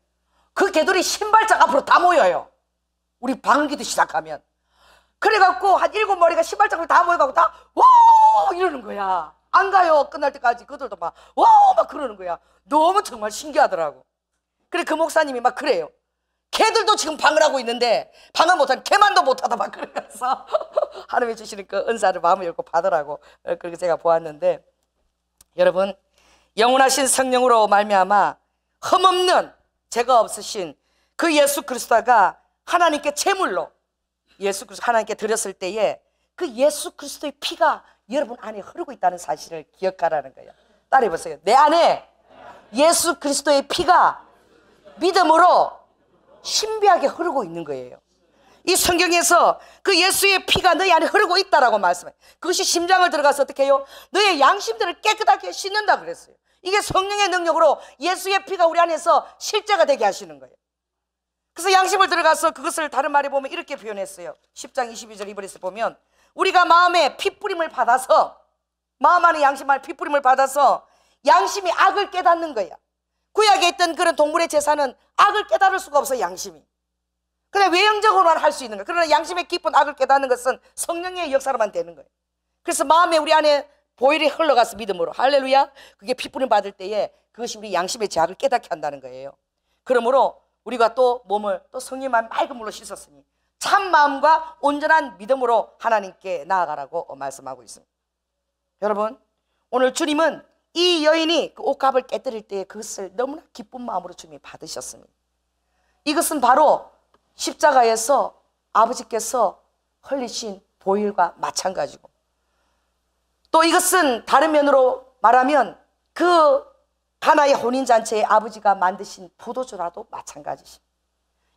S1: 그 개들이 신발장 앞으로 다 모여요. 우리 방언기도 시작하면. 그래갖고 한 7마리가 신발장으로 다 모여갖고 다 와 이러는 거야. 안 가요. 끝날 때까지. 그들도 막 와 막 그러는 거야. 너무 정말 신기하더라고. 그래 그 목사님이 막 그래요. 개들도 지금 방언하고 있는데 방언 못하는 개만도 못하다 막 그러면서 하나님이 주시는 그 은사를 마음을 열고 받으라고 그렇게 제가 보았는데, 여러분 영원하신 성령으로 말미암아 흠없는 죄가 없으신 그 예수 그리스도가 하나님께 제물로 예수 그리스도 하나님께 드렸을 때에 그 예수 그리스도의 피가 여러분 안에 흐르고 있다는 사실을 기억하라는 거예요. 따라해 보세요. 내 안에 예수 그리스도의 피가 믿음으로 신비하게 흐르고 있는 거예요. 이 성경에서 그 예수의 피가 너희 안에 흐르고 있다라고 말씀해요. 그것이 심장을 들어가서 어떻게 해요? 너의 양심들을 깨끗하게 씻는다 그랬어요. 이게 성령의 능력으로 예수의 피가 우리 안에서 실제가 되게 하시는 거예요. 그래서 양심을 들어가서 그것을 다른 말에 보면 이렇게 표현했어요. 10장 22절 이번에서 보면 우리가 마음에 피뿌림을 받아서, 마음 안에 양심 안에 피뿌림을 받아서 양심이 악을 깨닫는 거야. 구약에 있던 그런 동물의 제사는 악을 깨달을 수가 없어. 양심이 그냥 외형적으로만 할 수 있는 거야. 그러나 양심의 깊은 악을 깨닫는 것은 성령의 역사로만 되는 거예요. 그래서 마음에 우리 안에 보혈이 흘러가서 믿음으로, 할렐루야, 그게 피뿌림 받을 때에 그것이 우리 양심의 죄악을 깨닫게 한다는 거예요. 그러므로 우리가 또 몸을 또 성령만 맑은 물로 씻었으니 참 마음과 온전한 믿음으로 하나님께 나아가라고 말씀하고 있습니다. 여러분 오늘 주님은 이 여인이 그 옷값을 깨뜨릴 때 그것을 너무나 기쁜 마음으로 주님이 받으셨습니다. 이것은 바로 십자가에서 아버지께서 흘리신 보혈과 마찬가지고, 또 이것은 다른 면으로 말하면 그 가나의 혼인잔치에 아버지가 만드신 포도주라도 마찬가지십니다.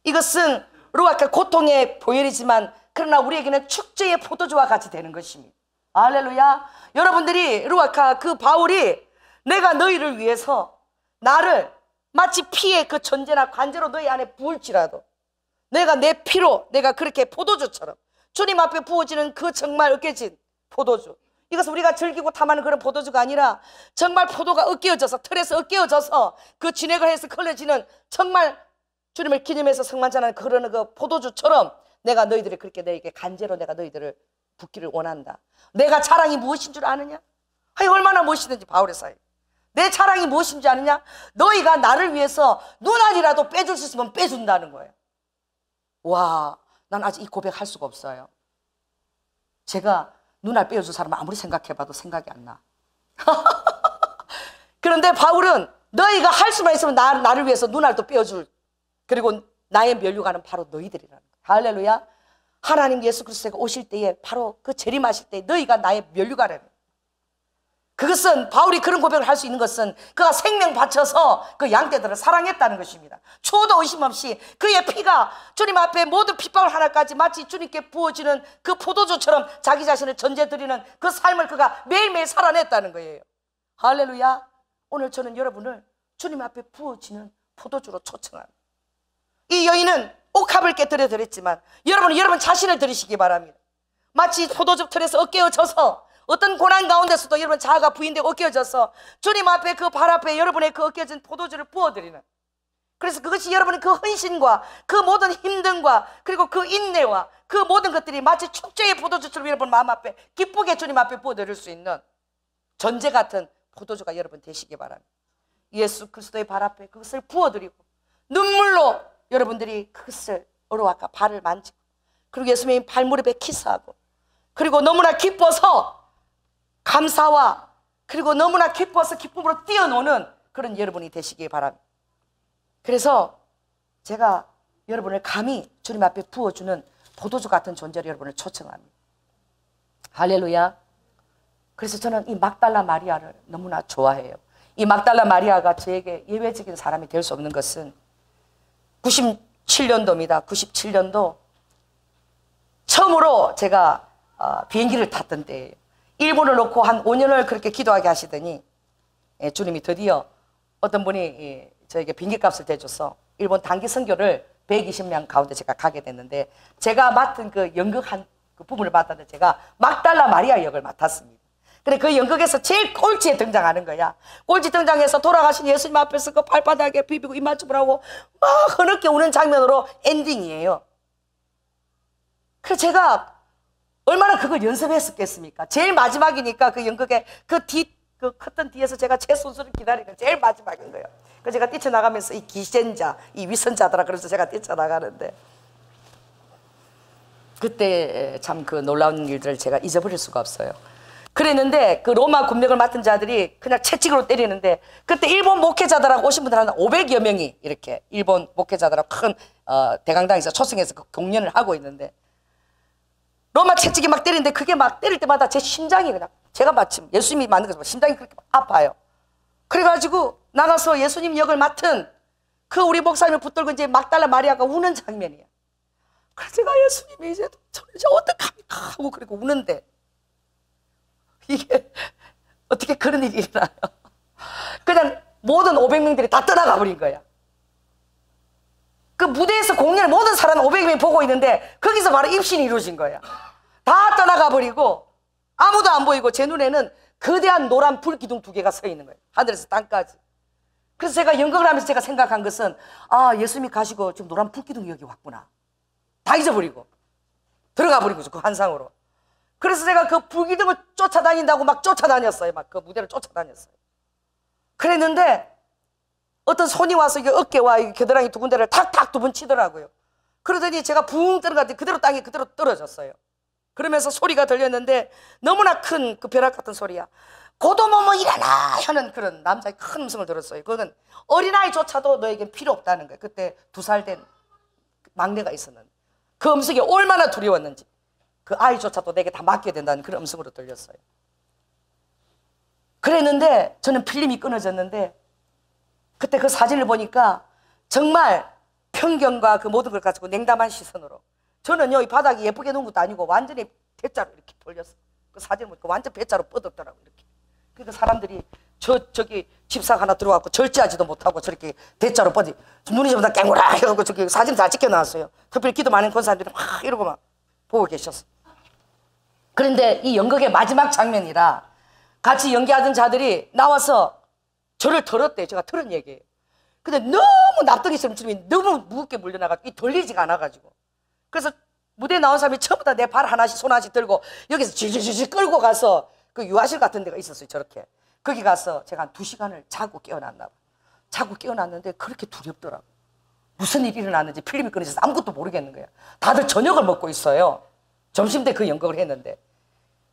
S1: 이것은 루아카 고통의 보혈이지만 그러나 우리에게는 축제의 포도주와 같이 되는 것입니다. 할렐루야. 여러분들이 루아카 그 바울이 내가 너희를 위해서 나를 마치 피의 그 존재나 관제로 너희 안에 부을지라도 내가 내 피로 내가 그렇게 포도주처럼 주님 앞에 부어지는 그 정말 으깨진 포도주, 이것은 우리가 즐기고 탐하는 그런 포도주가 아니라 정말 포도가 으깨어져서 틀에서 으깨어져서 그 진액을 해서 흘러지는 정말 주님을 기념해서 성만찬하는 그런 그 포도주처럼 내가 너희들이 그렇게 너희에게 간제로 내가 너희들을 붓기를 원한다. 내가 자랑이 무엇인 줄 아느냐? 아니 얼마나 멋있는지 바울의 사역. 내 자랑이 무엇인지 아느냐? 너희가 나를 위해서 눈알이라도 빼줄 수 있으면 빼준다는 거예요. 와, 난 아직 이 고백할 수가 없어요. 제가 눈알 빼어줄 사람은 아무리 생각해봐도 생각이 안 나. 그런데 바울은 너희가 할 수만 있으면 나를 위해서 눈알도 빼어줄, 그리고 나의 면류관은 바로 너희들이라는 거예요. 할렐루야. 하나님 예수 그리스도가 오실 때에 바로 그 재림하실 때 너희가 나의 면류관이라. 그것은 바울이 그런 고백을 할 수 있는 것은 그가 생명 바쳐서 그 양떼들을 사랑했다는 것입니다. 초도 의심 없이 그의 피가 주님 앞에 모든 핏방울 하나까지 마치 주님께 부어지는 그 포도주처럼 자기 자신을 전제드리는 그 삶을 그가 매일매일 살아냈다는 거예요. 할렐루야. 오늘 저는 여러분을 주님 앞에 부어지는 포도주로 초청합니다. 이 여인은 옥합을 깨뜨려 드렸지만 여러분은 여러분 자신을 들으시기 바랍니다. 마치 포도즙 틀에서 엇깨어져서 어떤 고난 가운데서도 여러분 자아가 부인되고 엇깨어져서 주님 앞에 그 발 앞에 여러분의 그 엇깨어진 포도주를 부어드리는, 그래서 그것이 여러분의 그 헌신과 그 모든 힘듦과 그리고 그 인내와 그 모든 것들이 마치 축제의 포도주처럼 여러분 마음 앞에 기쁘게 주님 앞에 부어드릴 수 있는 전제 같은 포도주가 여러분 되시기 바랍니다. 예수 그리스도의 발 앞에 그것을 부어드리고 눈물로 여러분들이 그것을 어루와까 발을 만지고 그리고 예수님의 발무릎에 키스하고 그리고 너무나 기뻐서 감사와 그리고 너무나 기뻐서 기쁨으로 뛰어노는 그런 여러분이 되시기 바랍니다. 그래서 제가 여러분을 감히 주님 앞에 부어주는 포도주 같은 존재로 여러분을 초청합니다. 할렐루야. 그래서 저는 이 막달라 마리아를 너무나 좋아해요. 이 막달라 마리아가 저에게 예외적인 사람이 될 수 없는 것은 97년도입니다. 97년도 처음으로 제가 비행기를 탔던 때예요. 일본을 놓고 한 5년을 그렇게 기도하게 하시더니 주님이 드디어 어떤 분이 저에게 비행기값을 대줘서 일본 단기 선교를 120명 가운데 제가 가게 됐는데, 제가 맡은 그 연극한 그 부분을 맡았는데 제가 막달라 마리아 역을 맡았습니다. 그래 그 연극에서 제일 꼴찌에 등장하는 거야. 꼴찌 등장해서 돌아가신 예수님 앞에서 그 발바닥에 비비고 입맞춤을 하고 막 흐느껴 우는 장면으로 엔딩이에요. 그래서 제가 얼마나 그걸 연습했었겠습니까? 제일 마지막이니까 그 연극에 그 커튼 뒤에서 제가 제 순서를 기다리는 제일 마지막인 거예요. 그래서 제가 뛰쳐나가면서 이 기센자, 이 위선자더라 그래서 제가 뛰쳐나가는데, 그때 참 그 놀라운 일들을 제가 잊어버릴 수가 없어요. 그랬는데 그 로마 군병을 맡은 자들이 그냥 채찍으로 때리는데, 그때 일본 목회자들하고 오신 분들 한 500여 명이 이렇게 일본 목회자들하고 큰 대강당에서 초청해서 그 공연을 하고 있는데, 로마 채찍이 막 때리는데 그게 막 때릴 때마다 제 심장이 그냥, 제가 마침 예수님이 만든 것처럼 심장이 그렇게 아파요. 그래가지고 나가서 예수님 역을 맡은 그 우리 목사님을 붙들고 이제 막달라 마리아가 우는 장면이에요. 그래서 제가 예수님이 이제 저를 이제 어떡합니까 하고 그리고 우는데, 이게 어떻게 그런 일이 일어나요? 그냥 모든 500명들이 다 떠나가 버린 거야. 그 무대에서 공연을 모든 사람 500명이 보고 있는데 거기서 바로 입신이 이루어진 거야. 다 떠나가 버리고 아무도 안 보이고 제 눈에는 거대한 노란 불기둥 2개가 서 있는 거예요. 하늘에서 땅까지. 그래서 제가 연극을 하면서 제가 생각한 것은, 아, 예수님이 가시고 지금 노란 불기둥이 여기 왔구나. 다 잊어버리고 들어가 버린 거죠, 그 환상으로. 그래서 제가 그 불기둥을 쫓아다닌다고 막 쫓아다녔어요. 막 그 무대를 쫓아다녔어요. 그랬는데 어떤 손이 와서 이게 어깨와 이 겨드랑이 2군데를 탁탁 2번 치더라고요. 그러더니 제가 붕 떨어갔더니 그대로 땅에 그대로 떨어졌어요. 그러면서 소리가 들렸는데 너무나 큰 그 벼락 같은 소리야. 고도모모 일어나 하는 그런 남자의 큰 음성을 들었어요. 그건 어린아이조차도 너에겐 필요 없다는 거예요. 그때 2살 된 막내가 있었는데 그 음성이 얼마나 두려웠는지, 그 아이조차도 내게 다 맡겨야 된다는 그런 음성으로 들렸어요. 그랬는데 저는 필름이 끊어졌는데, 그때 그 사진을 보니까 정말 편견과 그 모든 걸 가지고 냉담한 시선으로, 저는요 이 바닥이 예쁘게 놓은 것도 아니고 완전히 대자로 이렇게 돌렸어요. 그 사진을 보니까 완전 배자로 뻗었더라고요. 이렇게. 그러니까 사람들이 저기 집사가 하나 들어와서 절제하지도 못하고 저렇게 대자로 뻗이 눈이 전부 다 깽우라 해가지고 저기 사진 다 찍혀놨어요. 특별히 기도 많은 권사님들이 막 이러고 막 보고 계셨어요. 그런데 이 연극의 마지막 장면이라 같이 연기하던 자들이 나와서 저를 털었대요. 제가 들은 얘기예요. 근데 너무 납득이처럼 주님이 너무 무겁게 물려나가지고 돌리지가 않아가지고, 그래서 무대에 나온 사람이 전부 다 내 발 하나씩 손 하나씩 들고 여기서 질질질 끌고 가서 그 유아실 같은 데가 있었어요. 저렇게 거기 가서 제가 한 2시간을 자고 깨어났나 봐. 자고 깨어났는데 그렇게 두렵더라고. 무슨 일이 일어났는지 필름이 끊어져서 아무것도 모르겠는 거야. 다들 저녁을 먹고 있어요. 점심때 그 연극을 했는데,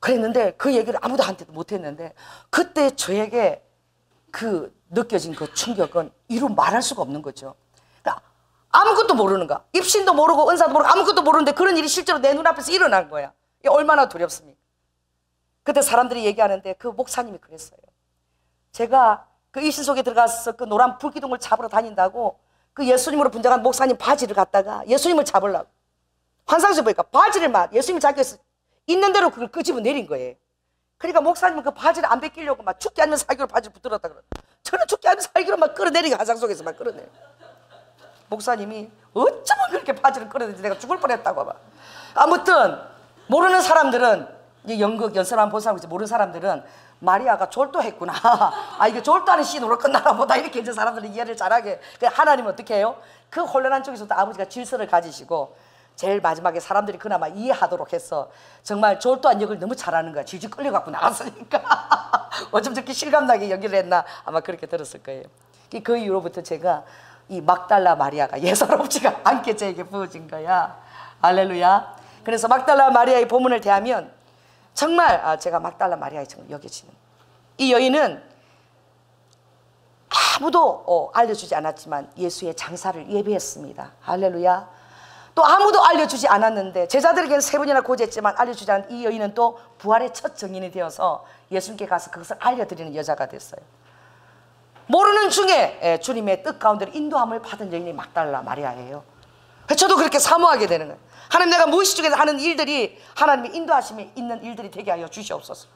S1: 그랬는데 그 얘기를 아무도 한테도 못했는데, 그때 저에게 그 느껴진 그 충격은 이루 말할 수가 없는 거죠. 그러니까 아무것도 모르는 거야. 입신도 모르고 은사도 모르고 아무것도 모르는데 그런 일이 실제로 내 눈앞에서 일어난 거야. 이게 얼마나 두렵습니까? 그때 사람들이 얘기하는데 그 목사님이 그랬어요. 제가 그 입신 속에 들어가서 그 노란 불기둥을 잡으러 다닌다고 그 예수님으로 분장한 목사님 바지를 갖다가 예수님을 잡으려고 환상에서 보니까 바지를 막 예수님이 자기에서 있는 대로 그걸 끄집어 내린 거예요. 그러니까 목사님은 그 바지를 안 벗기려고 막 죽게 하면 살기로 바지를 붙들었다 그래. 저는 죽게 하면 살기로 막 끌어내리고 환상 속에서 막 끌어내려. 목사님이 어쩌면 그렇게 바지를 끌어내지 내가 죽을 뻔했다고 봐. 아무튼 모르는 사람들은 이 연극 연설만 본 사람이지 모르는 사람들은 마리아가 졸도했구나. 아 이게 졸도하는 신으로 끝나나 보다 이렇게 이제 사람들이 이해를 잘하게. 하나님은 어떻게 해요? 그 혼란한 쪽에서도 아버지가 질서를 가지시고 제일 마지막에 사람들이 그나마 이해하도록 해서 정말 졸도한 역을 너무 잘하는 거야. 질질 끌려갖고 나왔으니까. 어쩜 저렇게 실감나게 연기를 했나 아마 그렇게 들었을 거예요. 그 이후로부터 제가 이 막달라 마리아가 예사롭지가 않게 저에게 부어진 거야. 할렐루야. 그래서 막달라 마리아의 본문을 대하면 정말 제가 막달라 마리아의 정말 여겨지는 이 여인은 아무도 알려주지 않았지만 예수의 장사를 예배했습니다. 할렐루야. 또 아무도 알려주지 않았는데 제자들에게는 3번이나 고지했지만 알려주지 않은 이 여인은 또 부활의 첫 증인이 되어서 예수님께 가서 그것을 알려드리는 여자가 됐어요. 모르는 중에 주님의 뜻 가운데로 인도함을 받은 여인이 막달라 마리아예요. 저도 그렇게 사모하게 되는 거예요. 하나님 내가 무의식 중에서 하는 일들이 하나님의 인도하심이 있는 일들이 되게 하여 주시옵소서.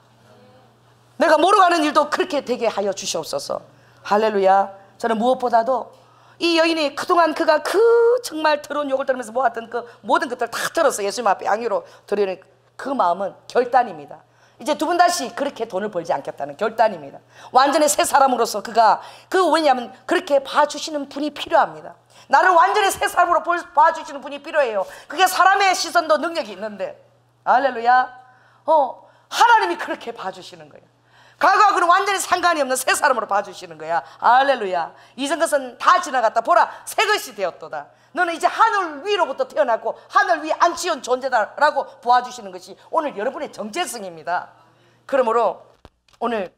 S1: 내가 모르고 하는 일도 그렇게 되게 하여 주시옵소서. 할렐루야. 저는 무엇보다도 이 여인이 그동안 그가 그 정말 더러운 욕을 들으면서 모았던 그 모든 것들을 다 들어서 예수님 앞에 양유로 드리는 그 마음은 결단입니다. 이제 두 번 다시 그렇게 돈을 벌지 않겠다는 결단입니다. 완전히 새 사람으로서 그가 왜냐하면 그렇게 봐주시는 분이 필요합니다. 나를 완전히 새 사람으로 봐주시는 분이 필요해요. 그게 사람의 시선도 능력이 있는데 할렐루야. 하나님이 그렇게 봐주시는 거예요. 과거하고는 완전히 상관이 없는 새 사람으로 봐주시는 거야. 할렐루야. 이전 것은 다 지나갔다. 보라 새 것이 되었도다. 너는 이제 하늘 위로부터 태어났고 하늘 위에 안치온 존재다라고 보아주시는 것이 오늘 여러분의 정체성입니다. 그러므로 오늘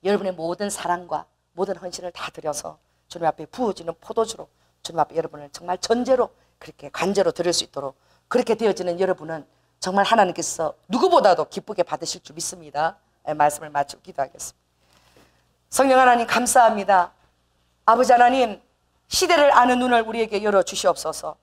S1: 여러분의 모든 사랑과 모든 헌신을 다 드려서 주님 앞에 부어지는 포도주로 주님 앞에 여러분을 정말 전제로 그렇게 간제로 드릴 수 있도록 그렇게 되어지는 여러분은 정말 하나님께서 누구보다도 기쁘게 받으실 줄 믿습니다. 말씀을 마치고 기도하겠습니다. 성령 하나님 감사합니다. 아버지 하나님 시대를 아는 눈을 우리에게 열어주시옵소서.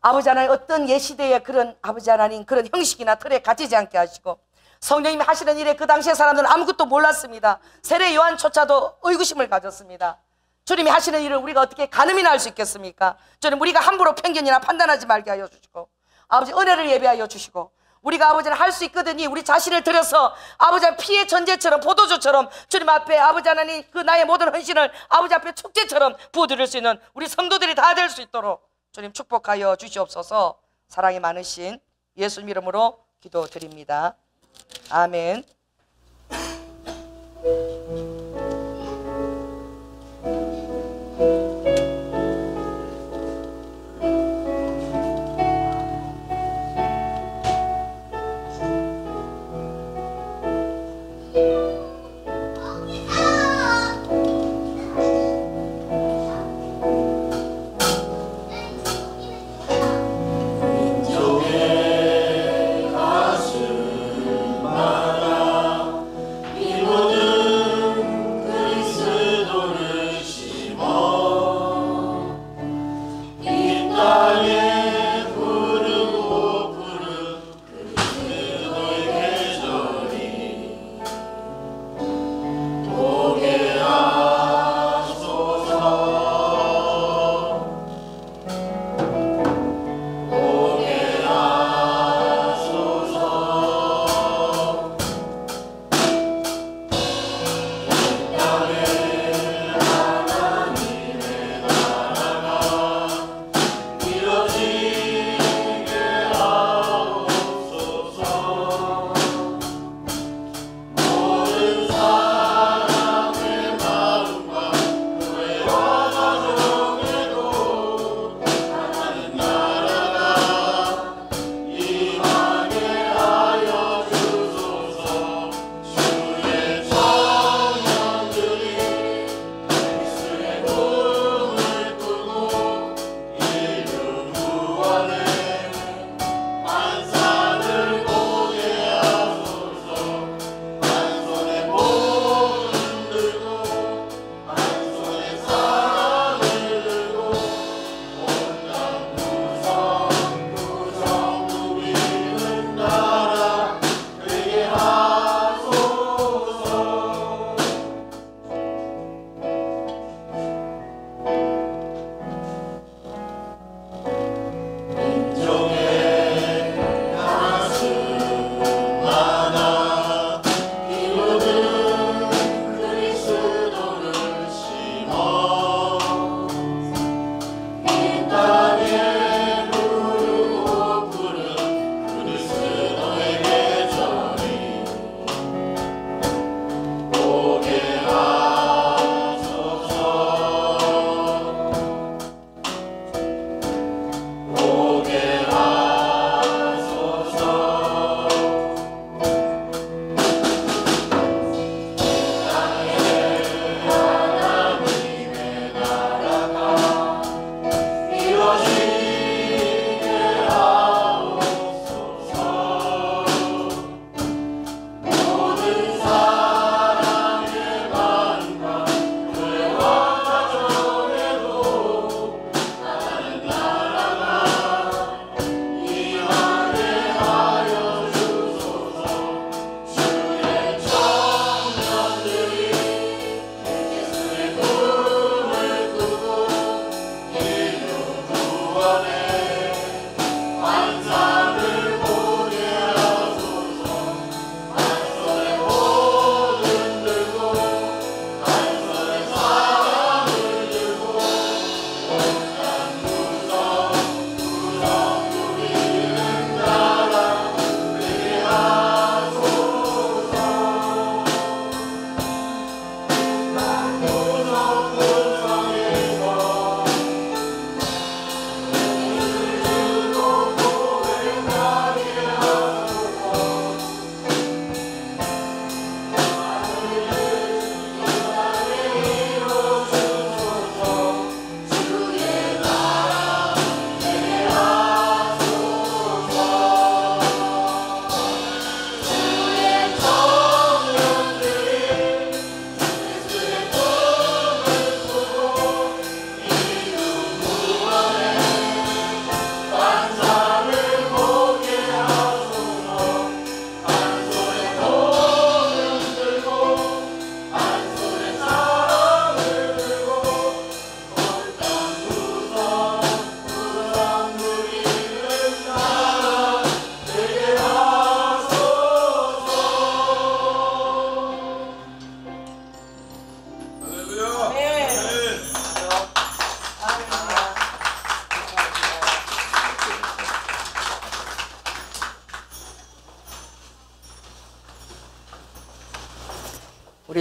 S1: 아버지 하나님 어떤 예시대의 그런 아버지 하나님 그런 형식이나 틀에 갇히지 않게 하시고 성령님이 하시는 일에 그 당시의 사람들은 아무것도 몰랐습니다. 세례 요한조차도 의구심을 가졌습니다. 주님이 하시는 일을 우리가 어떻게 가늠이나 할 수 있겠습니까? 주님 우리가 함부로 편견이나 판단하지 말게 하여 주시고 아버지 은혜를 예배하여 주시고 우리가 아버지는 할 수 있거든요. 우리 자신을 들여서 아버지 피의 전제처럼 포도주처럼 주님 앞에 아버지 하나님 그 나의 모든 헌신을 아버지 앞에 축제처럼 부어드릴 수 있는 우리 성도들이 다 될 수 있도록 주님 축복하여 주시옵소서. 사랑이 많으신 예수님 이름으로 기도드립니다. 아멘.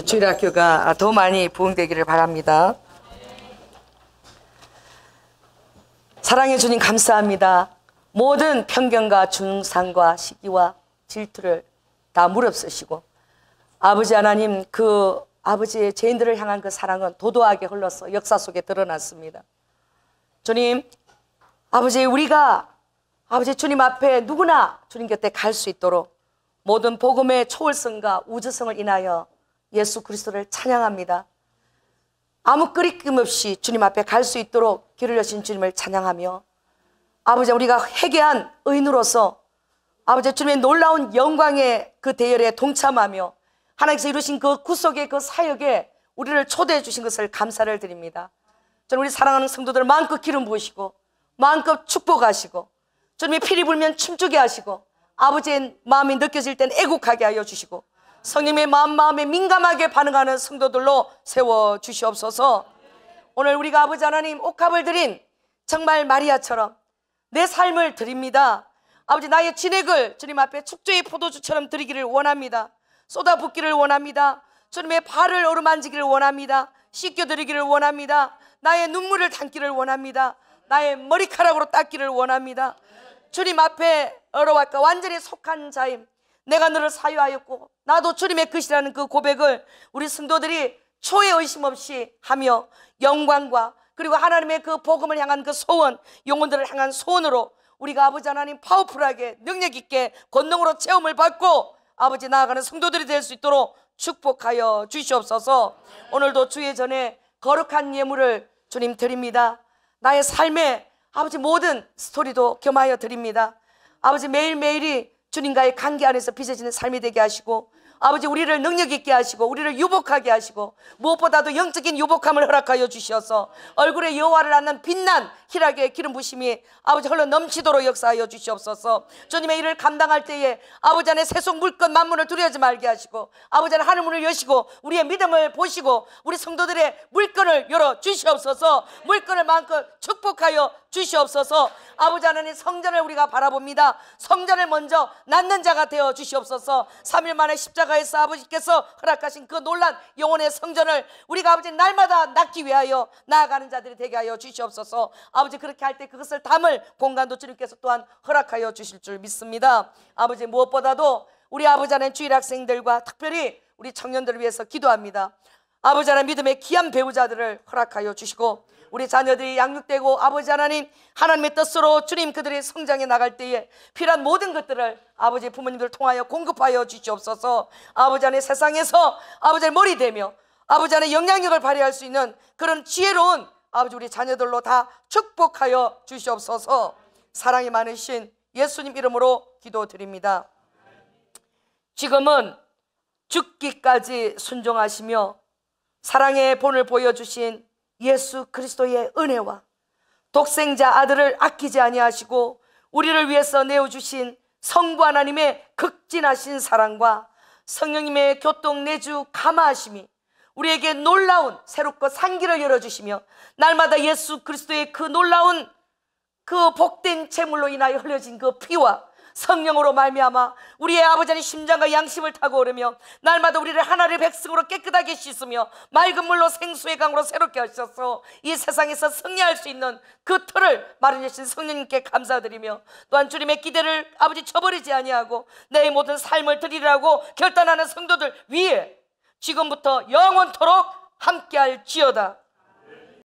S1: 주일학교가 더 많이 부흥되기를 바랍니다. 사랑해 주님 감사합니다. 모든 편견과 중상과 시기와 질투를 다 무릅쓰시고 아버지 하나님, 그 아버지의 죄인들을 향한 그 사랑은 도도하게 흘러서 역사 속에 드러났습니다. 주님, 아버지, 우리가 아버지 주님 앞에 누구나 주님 곁에 갈 수 있도록 모든 복음의 초월성과 우주성을 인하여 예수 그리스도를 찬양합니다. 아무 끄리낌 없이 주님 앞에 갈 수 있도록 길을 여신 주님을 찬양하며 아버지, 우리가 회개한 의인으로서 아버지 주님의 놀라운 영광의 그 대열에 동참하며 하나님께서 이루신 그 구속의 그 사역에 우리를 초대해 주신 것을 감사를 드립니다. 저는 우리 사랑하는 성도들 마음껏 기름 부으시고 마음껏 축복하시고 주님의 피리 불면 춤추게 하시고 아버지의 마음이 느껴질 땐 애국하게 하여 주시고 성령의 마음에 민감하게 반응하는 성도들로 세워 주시옵소서. 오늘 우리가 아버지 하나님 옥합을 드린 정말 마리아처럼 내 삶을 드립니다. 아버지, 나의 진액을 주님 앞에 축제의 포도주처럼 드리기를 원합니다. 쏟아붓기를 원합니다. 주님의 발을 어루만지기를 원합니다. 씻겨드리기를 원합니다. 나의 눈물을 담기를 원합니다. 나의 머리카락으로 닦기를 원합니다. 주님 앞에 얼어왔고 완전히 속한 자임, 내가 너를 사유하였고 나도 주님의 것이라는 그 고백을 우리 성도들이 초의 의심 없이 하며 영광과 그리고 하나님의 그 복음을 향한 그 소원, 영혼들을 향한 소원으로 우리가 아버지 하나님 파워풀하게 능력 있게 권능으로 체험을 받고 아버지 나아가는 성도들이 될 수 있도록 축복하여 주시옵소서. 오늘도 주의 전에 거룩한 예물을 주님 드립니다. 나의 삶의 아버지 모든 스토리도 겸하여 드립니다. 아버지, 매일매일이 주님과의 관계 안에서 빚어지는 삶이 되게 하시고 아버지, 우리를 능력 있게 하시고 우리를 유복하게 하시고 무엇보다도 영적인 유복함을 허락하여 주셔서 얼굴에 여호와를 아는 빛난 희락의 기름 부심이 아버지 흘러 넘치도록 역사하여 주시옵소서. 주님의 일을 감당할 때에 아버지 안에 세속 물건 만물을 두려워하지 말게 하시고 아버지 안에 하늘문을 여시고 우리의 믿음을 보시고 우리 성도들의 물건을 열어 주시옵소서. 물건을 마음껏 축복하여 주시옵소서. 아버지 하나님, 성전을 우리가 바라봅니다. 성전을 먼저 낳는 자가 되어 주시옵소서. 3일 만에 십자가에서 아버지께서 허락하신 그 놀란 영혼의 성전을 우리가 아버지 날마다 낳기 위하여 나아가는 자들이 되게 하여 주시옵소서. 아버지, 그렇게 할 때 그것을 담을 공간도 주님께서 또한 허락하여 주실 줄 믿습니다. 아버지, 무엇보다도 우리 아버지 하나님 주일 학생들과 특별히 우리 청년들을 위해서 기도합니다. 아버지 하나님, 믿음의 귀한 배우자들을 허락하여 주시고 우리 자녀들이 양육되고 아버지 하나님 하나님의 뜻으로 주님 그들의 성장해 나갈 때에 필요한 모든 것들을 아버지 부모님들 통하여 공급하여 주시옵소서. 아버지 하나님, 세상에서 아버지의 머리 되며 아버지 하나님 영향력을 발휘할 수 있는 그런 지혜로운 아버지 우리 자녀들로 다 축복하여 주시옵소서. 사랑이 많으신 예수님 이름으로 기도드립니다. 지금은 죽기까지 순종하시며 사랑의 본을 보여주신 예수 그리스도의 은혜와 독생자 아들을 아끼지 아니하시고 우리를 위해서 내어주신 성부 하나님의 극진하신 사랑과 성령님의 교통 내주 감화하심이 우리에게 놀라운 새롭고 산길을 열어주시며 날마다 예수 그리스도의 그 놀라운 그 복된 제물로 인하여 흘려진 그 피와 성령으로 말미암아 우리의 아버지 하나님 심장과 양심을 타고 오르며 날마다 우리를 하나님의 백성으로 깨끗하게 씻으며 맑은 물로 생수의 강으로 새롭게 하셔서 이 세상에서 승리할 수 있는 그 틀을 마련해 주신 성령님께 감사드리며 또한 주님의 기대를 아버지 저버리지 아니하고 내 모든 삶을 드리라고 결단하는 성도들 위에 지금부터 영원토록 함께할지어다.